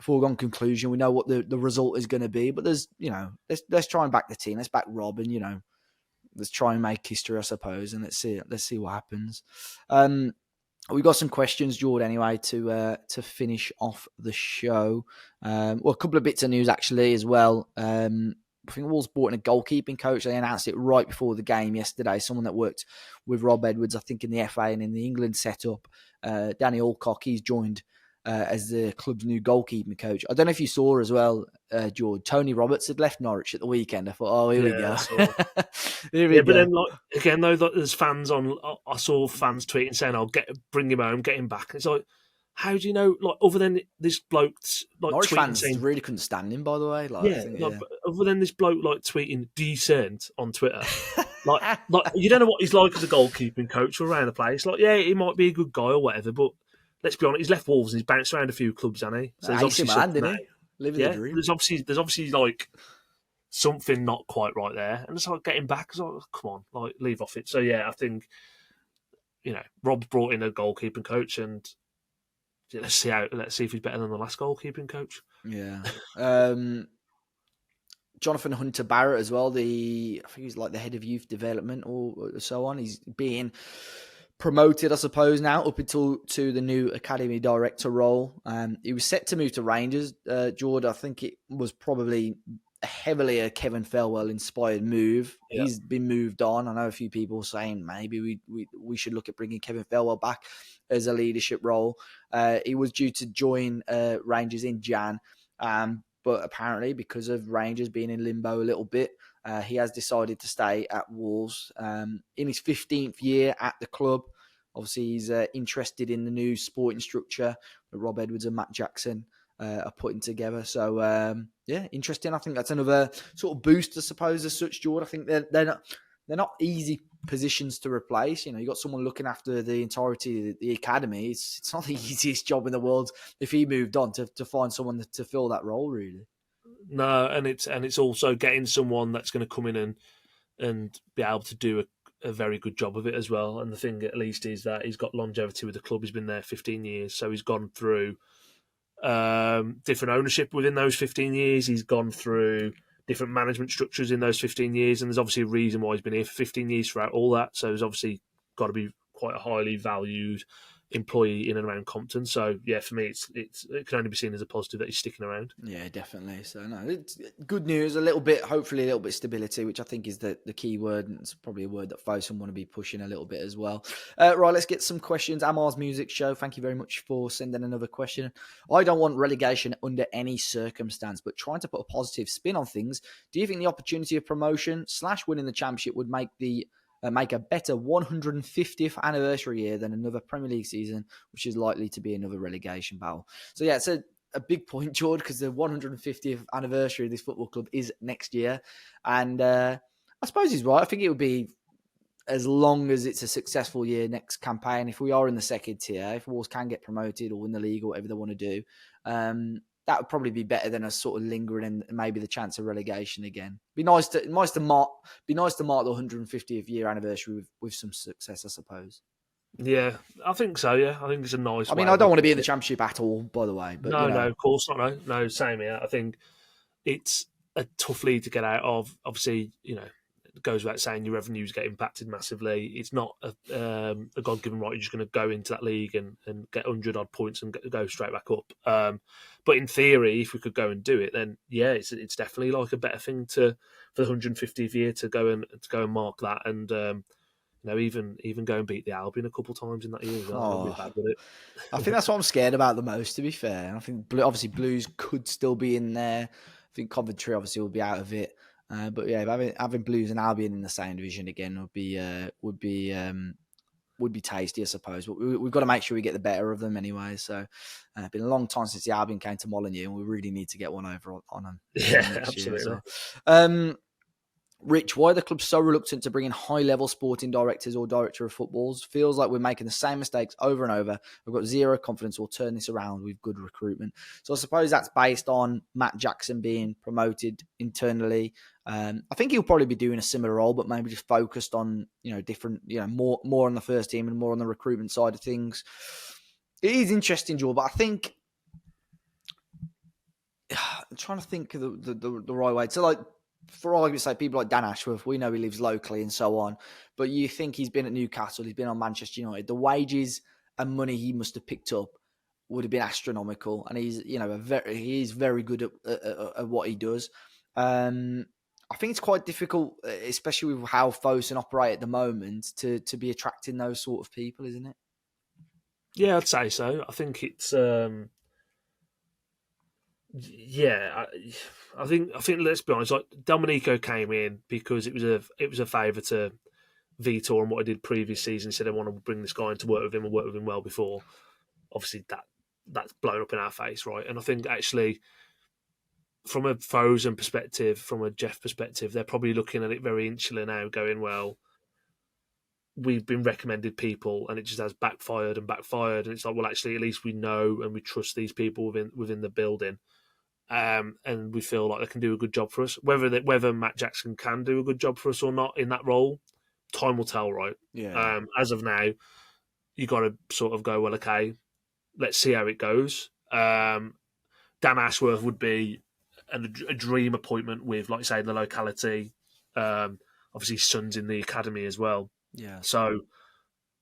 foregone conclusion. We know what the result is going to be, but there's, let's try and back the team. Let's back Rob and, let's try and make history, I suppose. And let's see what happens. We've got some questions, Jord, anyway, to finish off the show. A couple of bits of news, actually, as well. I think Wolves brought in a goalkeeping coach. They announced it right before the game yesterday. Someone that worked with Rob Edwards, I think, in the FA and in the England setup. Danny Alcock, he's joined as the club's new goalkeeping coach. I don't know if you saw as well, George, Tony Roberts had left Norwich at the weekend. I thought, here we go. Here we go. But then, again, though, there's fans on. I saw fans tweeting saying, bring him home, get him back. And it's like, how do you know? Like, other than this bloke, like Norwich tweeting, fans saying, really couldn't stand him. By the way, other than this bloke like tweeting decent on Twitter, like you don't know what he's like as a goalkeeping coach or around the place. Like, yeah, he might be a good guy or whatever, but let's be honest, he's left Wolves and he's bounced around a few clubs, hasn't he? So he's a man, didn't he? Living the dream. There's obviously like something not quite right there. And it's like getting back, it's like, come on, like leave off it. So yeah, I think Rob's brought in a goalkeeping coach, and let's see if he's better than the last goalkeeping coach. Yeah. Jonathan Hunter Barrett as well. I think he's like the head of youth development or so on. He's being promoted, I suppose, now up to the new academy director role. He was set to move to Rangers. Jord, I think it was probably heavily a Kevin Felwell inspired move. Yeah. He's been moved on. I know a few people saying maybe we should look at bringing Kevin Felwell back as a leadership role. He was due to join Rangers in Jan. But apparently, because of Rangers being in limbo a little bit, he has decided to stay at Wolves in his 15th year at the club. Obviously, he's interested in the new sporting structure that Rob Edwards and Matt Jackson are putting together. So, interesting. I think that's another sort of boost, I suppose, as such, Jord. I think they're not easy positions to replace. You got someone looking after the entirety of the academy. It's not the easiest job in the world if he moved on to find someone to fill that role, really. No, and it's also getting someone that's going to come in and be able to do a very good job of it as well. And the thing, at least, is that he's got longevity with the club. He's been there 15 years, so he's gone through different ownership within those 15 years. He's gone through different management structures in those 15 years, and there's obviously a reason why he's been here for 15 years throughout all that. So he's obviously got to be quite a highly valued employee in and around Compton. So yeah, for me, it can only be seen as a positive that he's sticking around. Yeah, definitely. So no, it's good news. Hopefully a little bit of stability, which I think is the key word, and it's probably a word that Fosun want to be pushing a little bit as well. Right, let's get some questions. Amar's Music Show, thank you very much for sending another question. I don't want relegation under any circumstance, but trying to put a positive spin on things. Do you think the opportunity of promotion / winning the championship would make a better 150th anniversary year than another Premier League season, which is likely to be another relegation battle? So yeah, it's a big point, Jord, because the 150th anniversary of this football club is next year. And I suppose he's right. I think it would be, as long as it's a successful year next campaign, if we are in the second tier, if Wolves can get promoted or win the league or whatever they want to do, that would probably be better than a sort of lingering and maybe the chance of relegation again. Be nice to mark the 150th year anniversary with some success, I suppose. Yeah, I think so. Yeah, I think it's a nice. I mean, I don't want to be in the championship at all, by the way. But no, of course not. No, same here. I think it's a tough league to get out of. Obviously, it goes without saying your revenues get impacted massively. It's not a God-given right. You're just going to go into that league and get 100 odd points and go straight back up. But in theory, if we could go and do it, then yeah, it's definitely like a better thing for the 150th year to go and mark that, and even go and beat the Albion a couple of times in that year as well. Be bad with it. I think that's what I'm scared about the most, to be fair. I think obviously Blues could still be in there. I think Coventry obviously will be out of it. But yeah, having Blues and Albion in the same division again would be tasty, I suppose. But we've got to make sure we get the better of them anyway. So it's been a long time since the Albion came to Molineux, and we really need to get one over on them. Yeah, absolutely. Year, so. Rich, why are the club so reluctant to bring in high-level sporting directors or director of footballs? Feels like we're making the same mistakes over and over. We've got zero confidence we'll turn this around with good recruitment. So I suppose that's based on Matt Jackson being promoted internally. I think he'll probably be doing a similar role, but maybe just focused on different, more on the first team and more on the recruitment side of things. It is interesting, Joel, but I think I'm trying to think of the right way. So like, for argument's sake, people like Dan Ashworth, we know he lives locally and so on, but you think he's been at Newcastle, he's been on Manchester United, the wages and money he must have picked up would have been astronomical, and he's very good at what he does. I think it's quite difficult, especially with how Fosun operate at the moment, to be attracting those sort of people, isn't it? Yeah, I'd say so. I think it's I think let's be honest. Like Domenico came in because it was a favour to Vitor and what I did previous season. He said I want to bring this guy in to work with him and work with him well before. Obviously, that's blown up in our face, right? And I think actually, from a Fosun perspective, from a Jeff perspective, they're probably looking at it very insular now, going, well, we've been recommended people and it just has backfired. And it's like, well, actually, at least we know and we trust these people within the building. and we feel like they can do a good job for us. Whether Matt Jackson can do a good job for us or not in that role, time will tell, right? Yeah. As of now, you got to sort of go, well, okay, let's see how it goes. Dan Ashworth would be a dream appointment with, like you say, the locality. Obviously, his son's in the academy as well. Yeah. So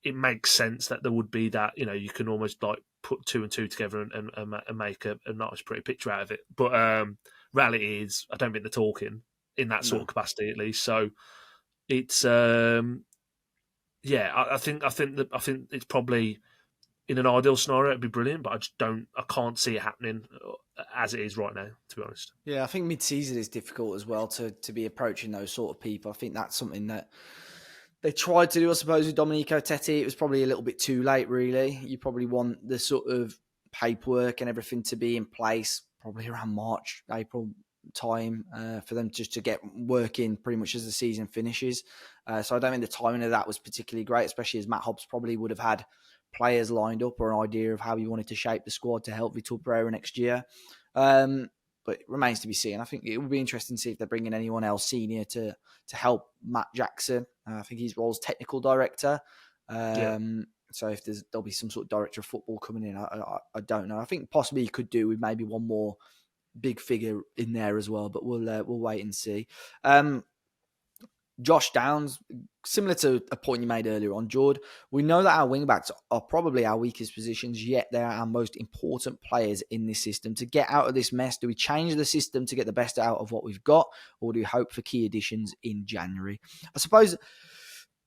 it makes sense that there would be that, you can almost like put two and two together and make a nice, pretty picture out of it. But reality is, I don't think they're talking in that sort of capacity, at least. So it's, I think it's probably, in an ideal scenario, it'd be brilliant, but I can't see it happening as it is right now, to be honest. Yeah, I think mid-season is difficult as well to be approaching those sort of people. I think that's something that they tried to do, I suppose, with Domenico Tetti. It was probably a little bit too late, really. You probably want the sort of paperwork and everything to be in place probably around March, April time for them just to get working pretty much as the season finishes. So I don't think the timing of that was particularly great, especially as Matt Hobbs probably would have had players lined up or an idea of how he wanted to shape the squad to help Vitor Pereira next year. But it remains to be seen. I think it would be interesting to see if they're bringing anyone else senior to help Matt Jackson. I think his role is technical director. So if there'll be some sort of director of football coming in, I don't know. I think possibly he could do with maybe one more big figure in there as well, but we'll wait and see. Josh Downs, similar to a point you made earlier on, Jord, we know that our wing-backs are probably our weakest positions, yet they're our most important players in this system. To get out of this mess, do we change the system to get the best out of what we've got, or do we hope for key additions in January? I suppose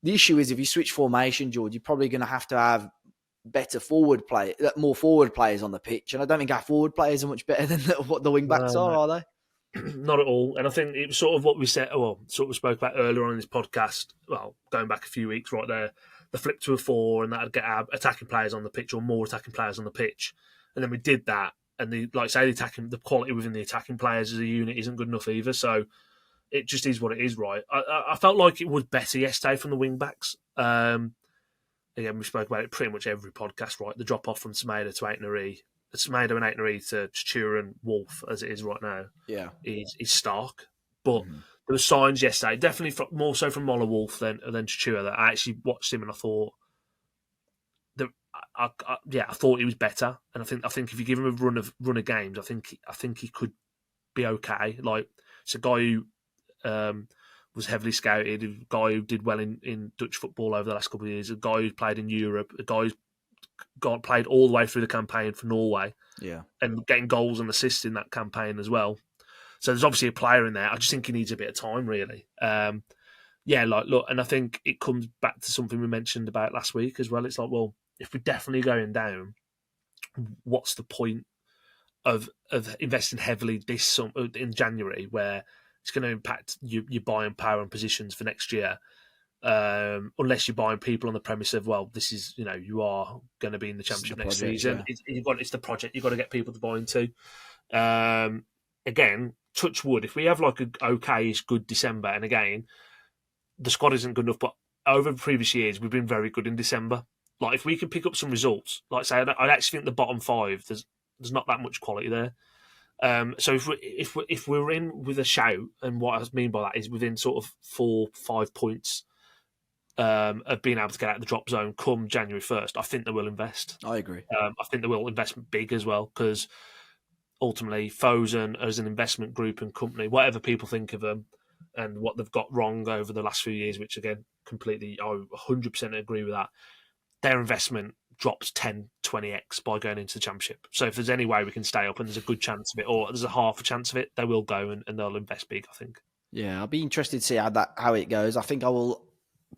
the issue is if you switch formation, Jord, you're probably going to have more forward players on the pitch, and I don't think our forward players are much better than what the wing-backs are they? Not at all. And I think it was sort of what we said, sort of spoke about earlier on in this podcast, going back a few weeks right there, the flip to a 4 and that'd get our attacking players on the pitch or more attacking players on the pitch. And then we did that. And the quality within the attacking players as a unit isn't good enough either. So it just is what it is, right? I felt like it was better yesterday from the wing backs. Again, we spoke about it pretty much every podcast, right? The drop off from Semedo to Aitnari, Semedo and Aitnari to Chichura and Wolf, as it is right now, is stark. But there were signs yesterday, definitely more so from Moller Wolf than Chichura, that I actually watched him and I thought I thought he was better. And I think if you give him a run of games, I think he could be okay. Like, it's a guy who was heavily scouted, a guy who did well in Dutch football over the last couple of years, a guy who played in Europe, a guy who's played all the way through the campaign for Norway, and getting goals and assists in that campaign as well. So there's obviously a player in there. I just think he needs a bit of time, really. And I think it comes back to something we mentioned about last week as well. It's like, well, if we're definitely going down, what's the point of investing heavily in January, where it's going to impact your buying power and positions for next year? Unless you're buying people on the premise of, well, this is, you are going to be in the Championship next season. Yeah. It's the project you've got to get people to buy into. Again, touch wood, if we have like a okay-ish good December, and again, the squad isn't good enough, but over the previous years, we've been very good in December. Like, if we could pick up some results, like say, I actually think the bottom 5, there's not that much quality there. So if we're in with a shout, and what I mean by that is within sort of 4-5 points of being able to get out of the drop zone come January 1st, I think they will invest. I agree. I think they will invest big as well, because ultimately Fosun as an investment group and company, whatever people think of them and what they've got wrong over the last few years, which again, completely, I 100% agree with that, their investment drops 10, 20x by going into the Championship. So if there's any way we can stay up and there's a good chance of it, or there's a half a chance of it, they will go and they'll invest big, I think. Yeah, I'll be interested to see how it goes. I think I will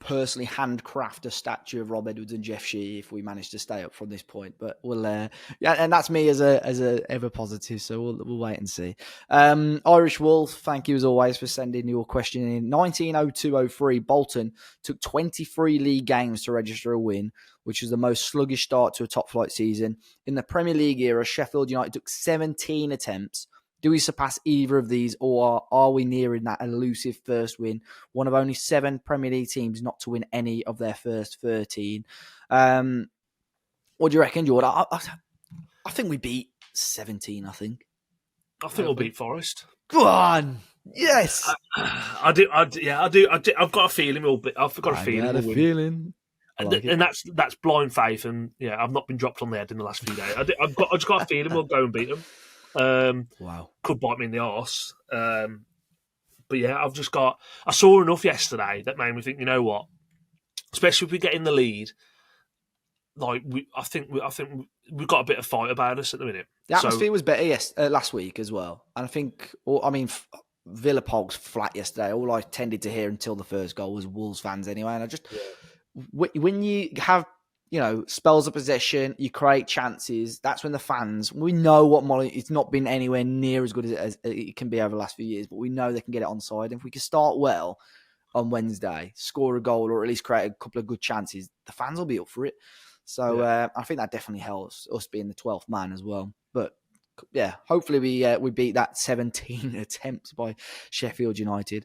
personally handcraft a statue of Rob Edwards and Jeff Shee if we manage to stay up from this point, but we'll and that's me as a ever positive, so we'll wait and see. Irish Wolf, thank you as always for sending your question in. 1902-03, Bolton took 23 league games to register a win, which was the most sluggish start to a top flight season. In the Premier League era, Sheffield United took 17 attempts. Do we surpass either of these, or are we nearing that elusive first win? One of only 7 Premier League teams not to win any of their first 13. What do you reckon, Jord? I think we beat 17, I think. I think we'll Hopefully. beat Forest. Go on. Yes. I do. I've got a feeling we'll. I've got a I feeling got a we'll win, feeling. I like it. and that's blind faith. And yeah, I've not been dropped on the head in the last few days. I just got a feeling we'll go and beat them. Wow. Could bite me in the arse. But yeah, I saw enough yesterday that made me think. You know what? Especially if we get in the lead, like I think we've got a bit of fight about us at the minute. The atmosphere was better last week as well. And I think, Villa Park's flat yesterday. All I tended to hear until the first goal was Wolves fans anyway. And I just, when you have, spells of possession, you create chances, that's when the fans, we know what Molly, it's not been anywhere near as good as it can be over the last few years, but we know they can get it onside. And if we can start well on Wednesday, score a goal or at least create a couple of good chances, the fans will be up for it. So I think that definitely helps us being the 12th man as well. But yeah, hopefully we beat that 17 attempts by Sheffield United.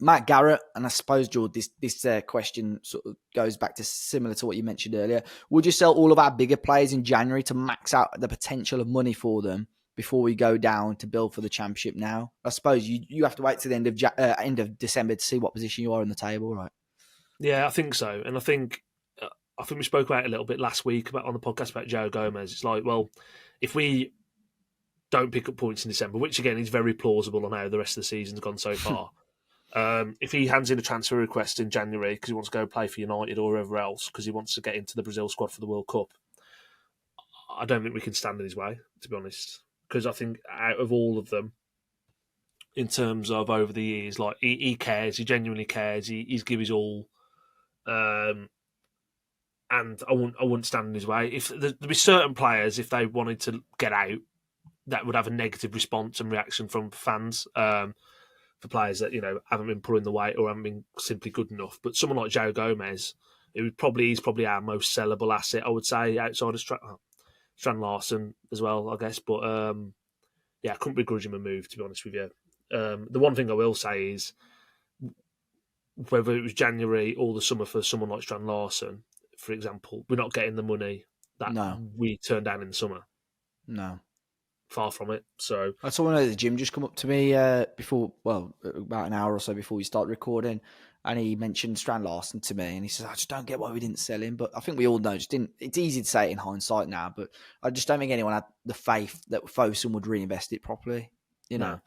Matt Garrett, and I suppose, Jord, this question sort of goes back to similar to what you mentioned earlier. Would you sell all of our bigger players in January to max out the potential of money for them before we go down to build for the Championship now? I suppose you have to wait to the end of December to see what position you are in the table, right? Yeah, I think so. And I think we spoke about it a little bit last week on the podcast about Joe Gomez. It's like, well, if we don't pick up points in December, which again is very plausible on how the rest of the season's gone so far, if he hands in a transfer request in January because he wants to go play for United or wherever else because he wants to get into the Brazil squad for the World Cup, I don't think we can stand in his way, to be honest. Because I think out of all of them, in terms of over the years, like he cares, he genuinely cares, he's give his all. And I wouldn't stand in his way. If there'd be certain players, if they wanted to get out, that would have a negative response and reaction from fans for players that haven't been pulling the weight or haven't been simply good enough. But someone like Joe Gomez, he's probably our most sellable asset, I would say, outside of Strand Larson as well, I guess. But I couldn't begrudge him a move, to be honest with you. The one thing I will say is whether it was January or the summer for someone like Strand Larson, for example, we're not getting the money that we turned down in the summer. No. Far from it. So I saw one at the gym just come up to me about an hour or so before we start recording, and he mentioned Strand Larson to me, and he says, I just don't get why we didn't sell him. But I think we all know, it's easy to say it in hindsight now, but I just don't think anyone had the faith that Fosun would reinvest it properly. I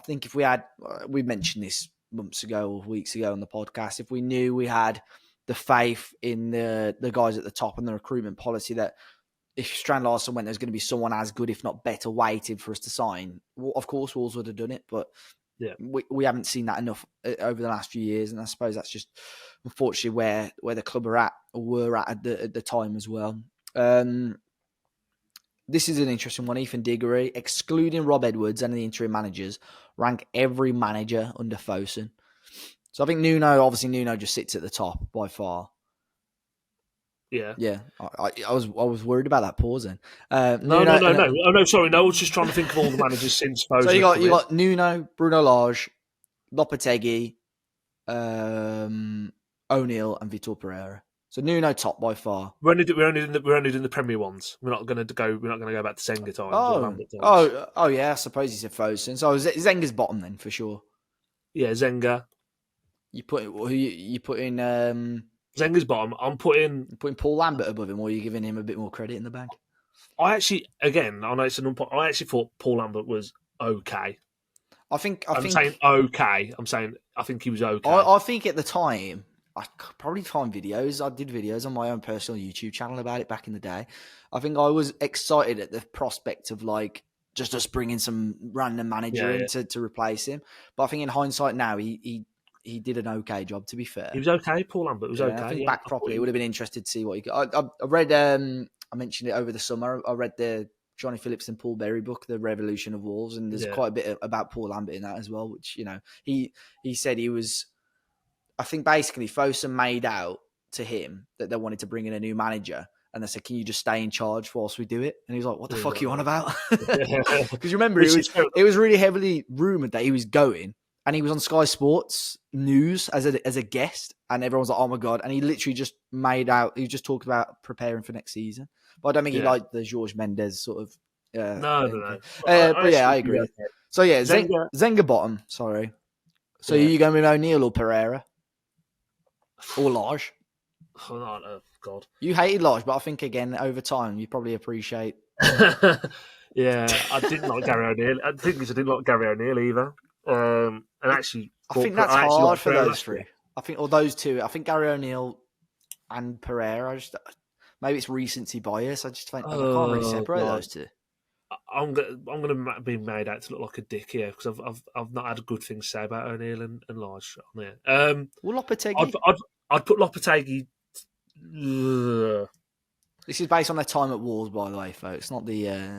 think if we mentioned this months ago or weeks ago on the podcast, if we knew we had the faith in the guys at the top and the recruitment policy that if Strand Larson went, there's going to be someone as good, if not better, waiting for us to sign. Well, of course, Wolves would have done it, but we haven't seen that enough over the last few years, and I suppose that's just unfortunately where the club are at or were at the time as well. This is an interesting one. Ethan Diggory, excluding Rob Edwards and the interim managers, rank every manager under Fosun. So I think Nuno just sits at the top by far. Yeah. I was worried about that pause then. No. Oh no, sorry, no. I was just trying to think of all the managers since Fosun. So you got Nuno, Bruno Lage, Lopetegui, O'Neill, and Vitor Pereira. So Nuno top by far. We're only doing the Premier ones. We're not going to go back to Zenga times or Lambert times. Oh yeah. I suppose you said Fosun. So Zenga's bottom then for sure. Yeah, Zenga. You put in Zenga's bottom. I'm putting Paul Lambert above him, or are you giving him a bit more credit in the bank? I actually thought Paul Lambert was okay. I'm saying okay. I'm saying I think he was okay. I think at the time, I probably find videos. I did videos on my own personal YouTube channel about it back in the day. I think I was excited at the prospect of just us bringing some random manager in to replace him. But I think in hindsight now, he did an okay job, to be fair. He was okay, Paul Lambert was okay. I think back properly, it would have been interested to see what he got. I read, I mentioned it over the summer, I read the Johnny Phillips and Paul Berry book, The Revolution of Wolves, and there's quite a bit about Paul Lambert in that as well, which, he said he was, I think basically Fosun made out to him that they wanted to bring in a new manager, and they said, can you just stay in charge whilst we do it? And he was like, what the fuck are you on about? Because remember, it was really heavily rumoured that he was going, and he was on Sky Sports News as a guest, and everyone's like, oh my God. And he literally just he just talked about preparing for next season. But I don't think he liked the Jorge Mendes sort of No, no, okay. no. I But yeah, I actually agree. agree. So yeah, Zenga. Zenga bottom. Sorry. So Yeah. you going with O'Neill or Pereira or Lodge? Oh, God. You hated Lodge, but I think again over time you probably appreciate. Yeah, I didn't like Gary O'Neill. I think I didn't like Gary O'Neill either. And actually, I think that's I actually hard liked for Pereira those last year. three. I think, or those two. I think Gary O'Neill and Pereira. Maybe it's recency bias. I just think I can't really Oh separate God, those two. I'm gonna be made out to look like a dick here because I've not had a good thing to say about O'Neill and Lodge on there. Well, I'd, Lopetegui. I'd I'd put Lopetegui. This is based on their time at Wolves, by the way, folks. Not the. Yeah.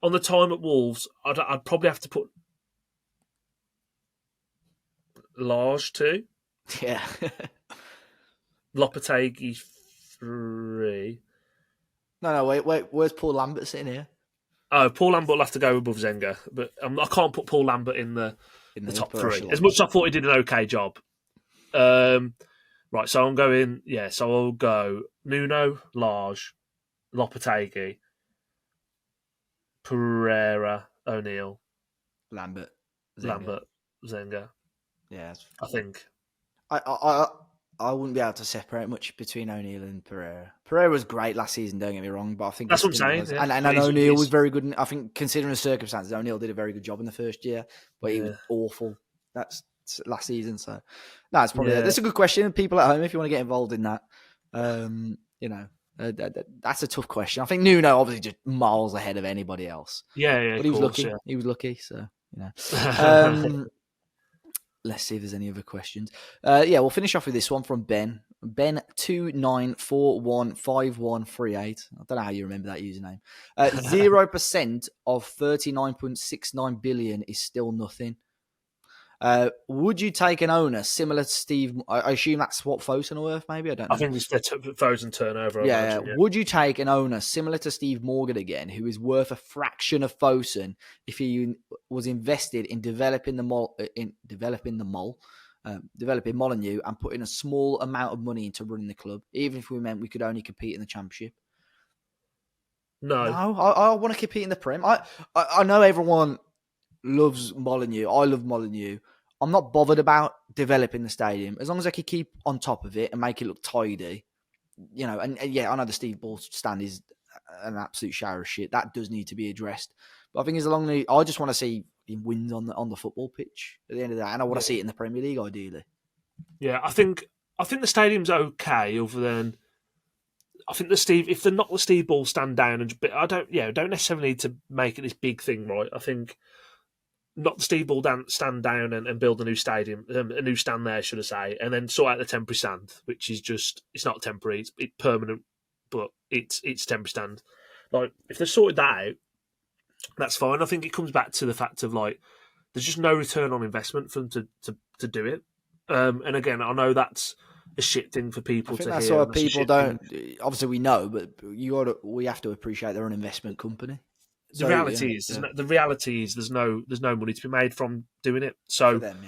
On the time at Wolves, I'd probably have to put Lodge too. Yeah. Lopetegui 3. No. Wait. Where's Paul Lambert sitting here? Oh, Paul Lambert will have to go above Zenga, but I can't put Paul Lambert in the top upper 3. echelon. As much as I thought he did an okay job. Right, so I'm going. Yeah, so I'll go Nuno, Large, Lopetegui, Pereira, O'Neill, Lambert. Zenga. Yeah. I think. I wouldn't be able to separate much between O'Neill and Pereira. Pereira was great last season, don't get me wrong, but I think That's what I'm saying. Yeah. And O'Neill was very good. I think considering the circumstances, O'Neill did a very good job in the first year, but he was awful. That's last season. So no, it's probably that's a good question. People at home, if you want to get involved in that, that's a tough question. I think Nuno obviously just miles ahead of anybody else. Yeah, but he was lucky. Yeah. He was lucky. So let's see if there's any other questions. We'll finish off with this one from Ben. Ben 29415138. I don't know how you remember that username. 0% of 39.69 billion is still nothing. Would you take an owner similar to Steve? I assume that's what Fosun are worth, maybe? I don't know. I think it's the Fosun turnover. Yeah. Would you take an owner similar to Steve Morgan again, who is worth a fraction of Fosun if he was invested in developing Molineux and putting a small amount of money into running the club, even if we meant we could only compete in the Championship? No, I want to compete in the Prem. I know everyone loves Molineux. I love Molineux. I'm not bothered about developing the stadium as long as I can keep on top of it and make it look tidy. And I know the Steve Ball stand is an absolute shower of shit. That does need to be addressed. But I think I just want to see him wins on the football pitch at the end of the day, and I want to see it in the Premier League ideally. Yeah, I think the stadium's okay. Other than I think if they're not the Steve Ball stand down, I don't necessarily need to make it this big thing, right? I think. Not the Steve Ball stand down and build a new stadium, a new stand there, should I say, and then sort out the temporary stand, which is it's not temporary, it's permanent, but it's temporary stand. Like, if they sorted that out, that's fine. I think it comes back to the fact of, like, there's just no return on investment for them to do it. And again, I know that's a shit thing for people to hear. That's why people don't. Obviously, we know, but we have to appreciate they're an investment company. The reality is there's no money to be made from doing it. So for them,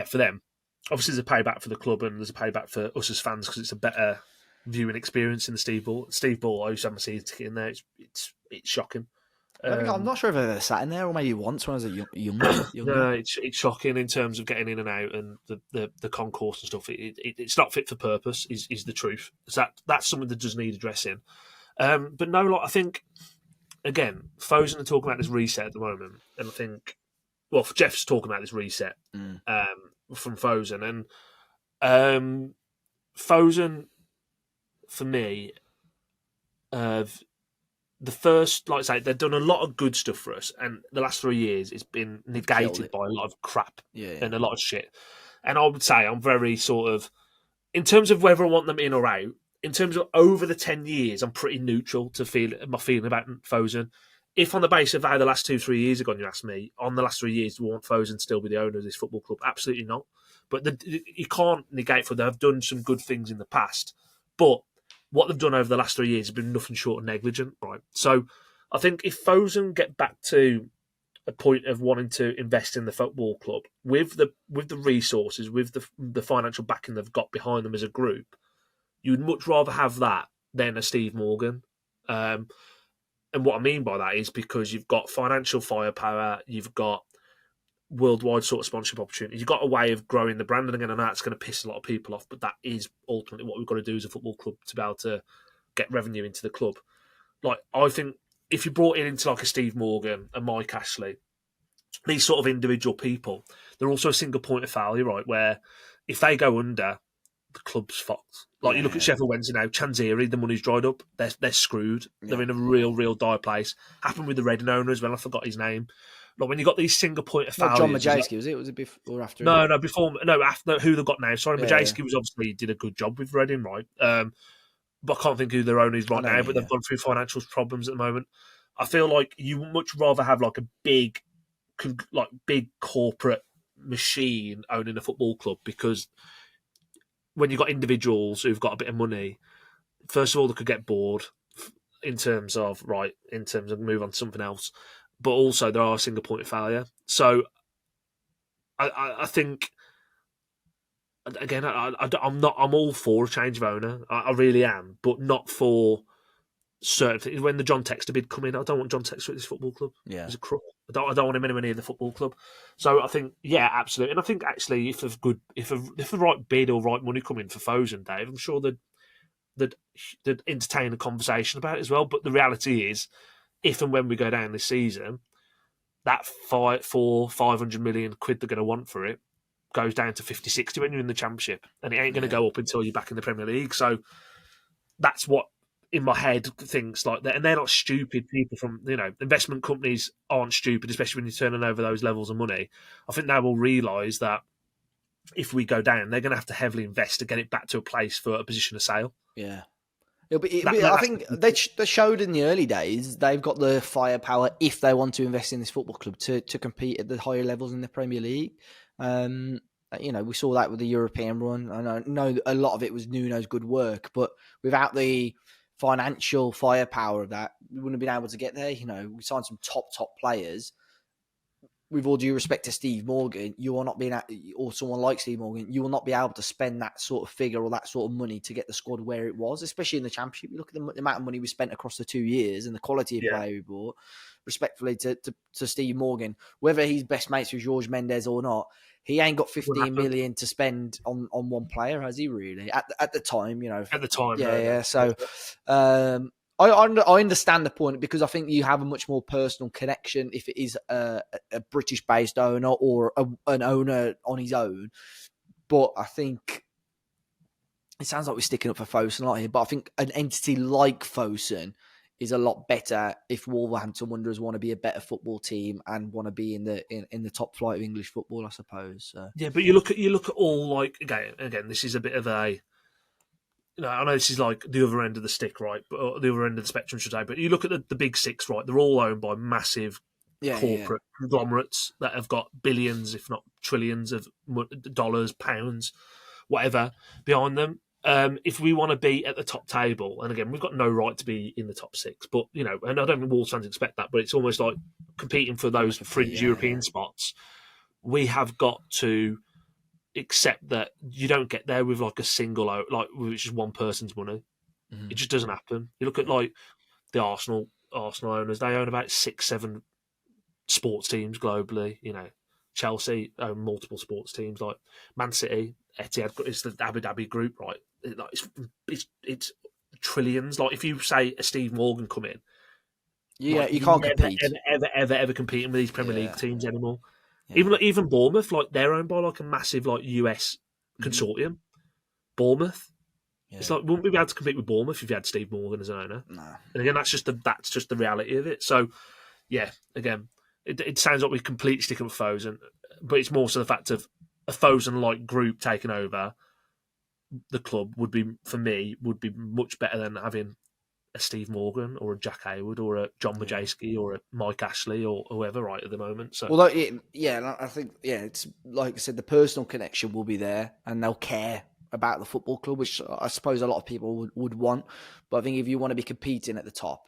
for them. Obviously, there's a payback for the club and there's a payback for us as fans because it's a better viewing experience in the Steve Ball. Steve Ball, I used to have my season ticket in there. It's shocking. I'm not sure if I've ever sat in there or maybe once when I was younger. No, it's shocking in terms of getting in and out and the concourse and stuff. It's not fit for purpose. Is the truth? So that's something that does need addressing. But no, I think. Again, Fosun are talking about this reset at the moment, and I think, Jeff's talking about this reset from Fosun, and Fosun, for me, the first, like I say, they've done a lot of good stuff for us, and the last 3 years it's been negated by a lot of crap and a lot of shit. And I would say I'm very sort of, in terms of whether I want them in or out. In terms of over the 10 years, I'm pretty neutral to my feeling about Fosun. If on the basis of how the last 2-3 years have gone, you ask me, on the last 3 years, do we want Fosun to still be the owner of this football club? Absolutely not. But you can't negate for they've done some good things in the past. But what they've done over the last 3 years has been nothing short of negligent, right? So I think if Fosun get back to a point of wanting to invest in the football club with the resources, with the financial backing they've got behind them as a group, you would much rather have that than a Steve Morgan. And what I mean by that is because you've got financial firepower, you've got worldwide sort of sponsorship opportunities, you've got a way of growing the brand. And again, I know that's going to piss a lot of people off, but that is ultimately what we've got to do as a football club to be able to get revenue into the club. Like, I think if you brought it into like a Steve Morgan, a Mike Ashley, these sort of individual people, they're also a single point of failure, right? Where if they go under, the club's fucked. Like, you look at Sheffield Wednesday now, Chanziri, the money's dried up. They're screwed. They're in a real dire place. Happened with the Reading owner as well. I forgot his name. Like, when you got these single point of failures, John Majewski, was it? Was it before or after? No, after who they got now. Sorry, Majewski was obviously did a good job with Reading, right? But I can't think who their owner is right now. But they've gone through financial problems at the moment. I feel like you much rather have like a big corporate machine owning a football club, because when you've got individuals who've got a bit of money, first of all, they could get bored in terms of move on to something else. But also, there are a single point of failure. So I think, again, I'm all for a change of owner. I really am, but not for certain things. When the John Textor bid come in, I don't want John Textor at this football club. Yeah. He's a crook. I don't want him anywhere near the football club. So I think, yeah, absolutely. And I think actually, if the right bid or right money come in for Fosun, Dave, I'm sure they'd entertain a conversation about it as well. But the reality is, if and when we go down this season, that 500 million quid they're going to want for it goes down to 50, 60 when you're in the Championship, and it ain't going to go up until you're back in the Premier League. So that's what, in my head, thinks like that. And they're not stupid people from, investment companies aren't stupid, especially when you're turning over those levels of money. I think they will realise that if we go down, they're going to have to heavily invest to get it back to a place for a position of sale. Yeah. I think they showed in the early days they've got the firepower if they want to invest in this football club to compete at the higher levels in the Premier League. We saw that with the European run. And I know a lot of it was Nuno's good work, but without the financial firepower of that, we wouldn't have been able to get there. We signed some top players. With all due respect to Steve Morgan, you will not be, or someone like Steve Morgan, you will not be able to spend that sort of figure or that sort of money to get the squad where it was, especially in the Championship. You look at the amount of money we spent across the 2 years and the quality of player we bought. Respectfully to Steve Morgan, whether he's best mates with Jorge Mendes or not, he ain't got 15 million to spend on one player, has he really? At the time, At the time, yeah. So, I understand the point, because I think you have a much more personal connection if it is a British-based owner or an owner on his own. But I think it sounds like we're sticking up for Fosun a lot here, but I think an entity like Fosun is a lot better if Wolverhampton Wanderers want to be a better football team and want to be in the top flight of English football, I suppose. So. Yeah, but you look at all, like, again, this is a bit of a, I know this is like the other end of the stick, right? But the other end of the spectrum, should I say. But you look at the big six, right? They're all owned by massive corporate conglomerates that have got billions, if not trillions of dollars, pounds, whatever, behind them. If we want to be at the top table, and again, we've got no right to be in the top six, but, and I don't think Wolves fans expect that, but it's almost like competing for those fringe European spots. We have got to accept that you don't get there with like a single, like with just one person's money. It just doesn't happen. You look at like the Arsenal owners; they own about 6-7 sports teams globally. Chelsea own multiple sports teams, like Man City, Etihad. It's the Abu Dhabi group, right? It's trillions. Like, if you say a Steve Morgan come in, you can't compete. Ever competing with these Premier League teams anymore. Yeah. Even Bournemouth, like, they're owned by like a massive like US consortium. Bournemouth, it's like, wouldn't we be able to compete with Bournemouth if you had Steve Morgan as an owner? No. And again, that's just the reality of it. So, yeah, again, it sounds like we completely stick up with Fosun, but it's more so the fact of a Fosun-like group taking over the club would be much better than having a Steve Morgan or a Jack Hayward or a John Majewski or a Mike Ashley or whoever right at the moment. So, well, I think it's like I said, the personal connection will be there, and they'll care about the football club, which I suppose a lot of people would want. But I think if you want to be competing at the top,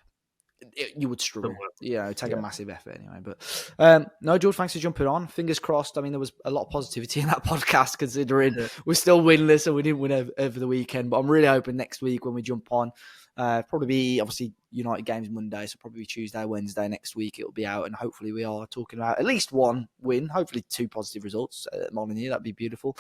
you would struggle. Take a massive effort anyway. But no, Jord, thanks for jumping on. Fingers crossed. I mean, there was a lot of positivity in that podcast, considering we're still winless and we didn't win over the weekend. But I'm really hoping next week when we jump on, Probably be, obviously, United games Monday, so probably Tuesday, Wednesday next week it'll be out, and hopefully we are talking about at least one win, hopefully 2 positive results at Molyneux. That'd be beautiful.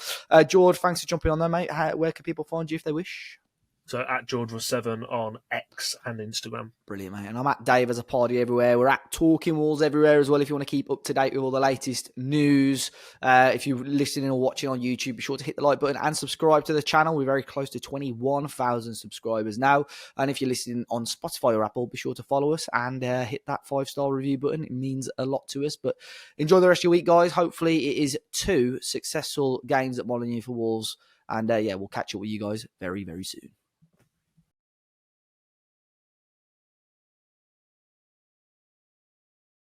Jord, thanks for jumping on there, mate. Where can people find you if they wish? So at Jord7 on X and Instagram. Brilliant, mate. And I'm at Dave as a party everywhere. We're at Talking Walls everywhere as well if you want to keep up to date with all the latest news. If you're listening or watching on YouTube, be sure to hit the like button and subscribe to the channel. We're very close to 21,000 subscribers now. And if you're listening on Spotify or Apple, be sure to follow us and hit that 5-star review button. It means a lot to us. But enjoy the rest of your week, guys. Hopefully it is 2 successful games at Molyneux for Wolves. And we'll catch up with you guys very, very soon.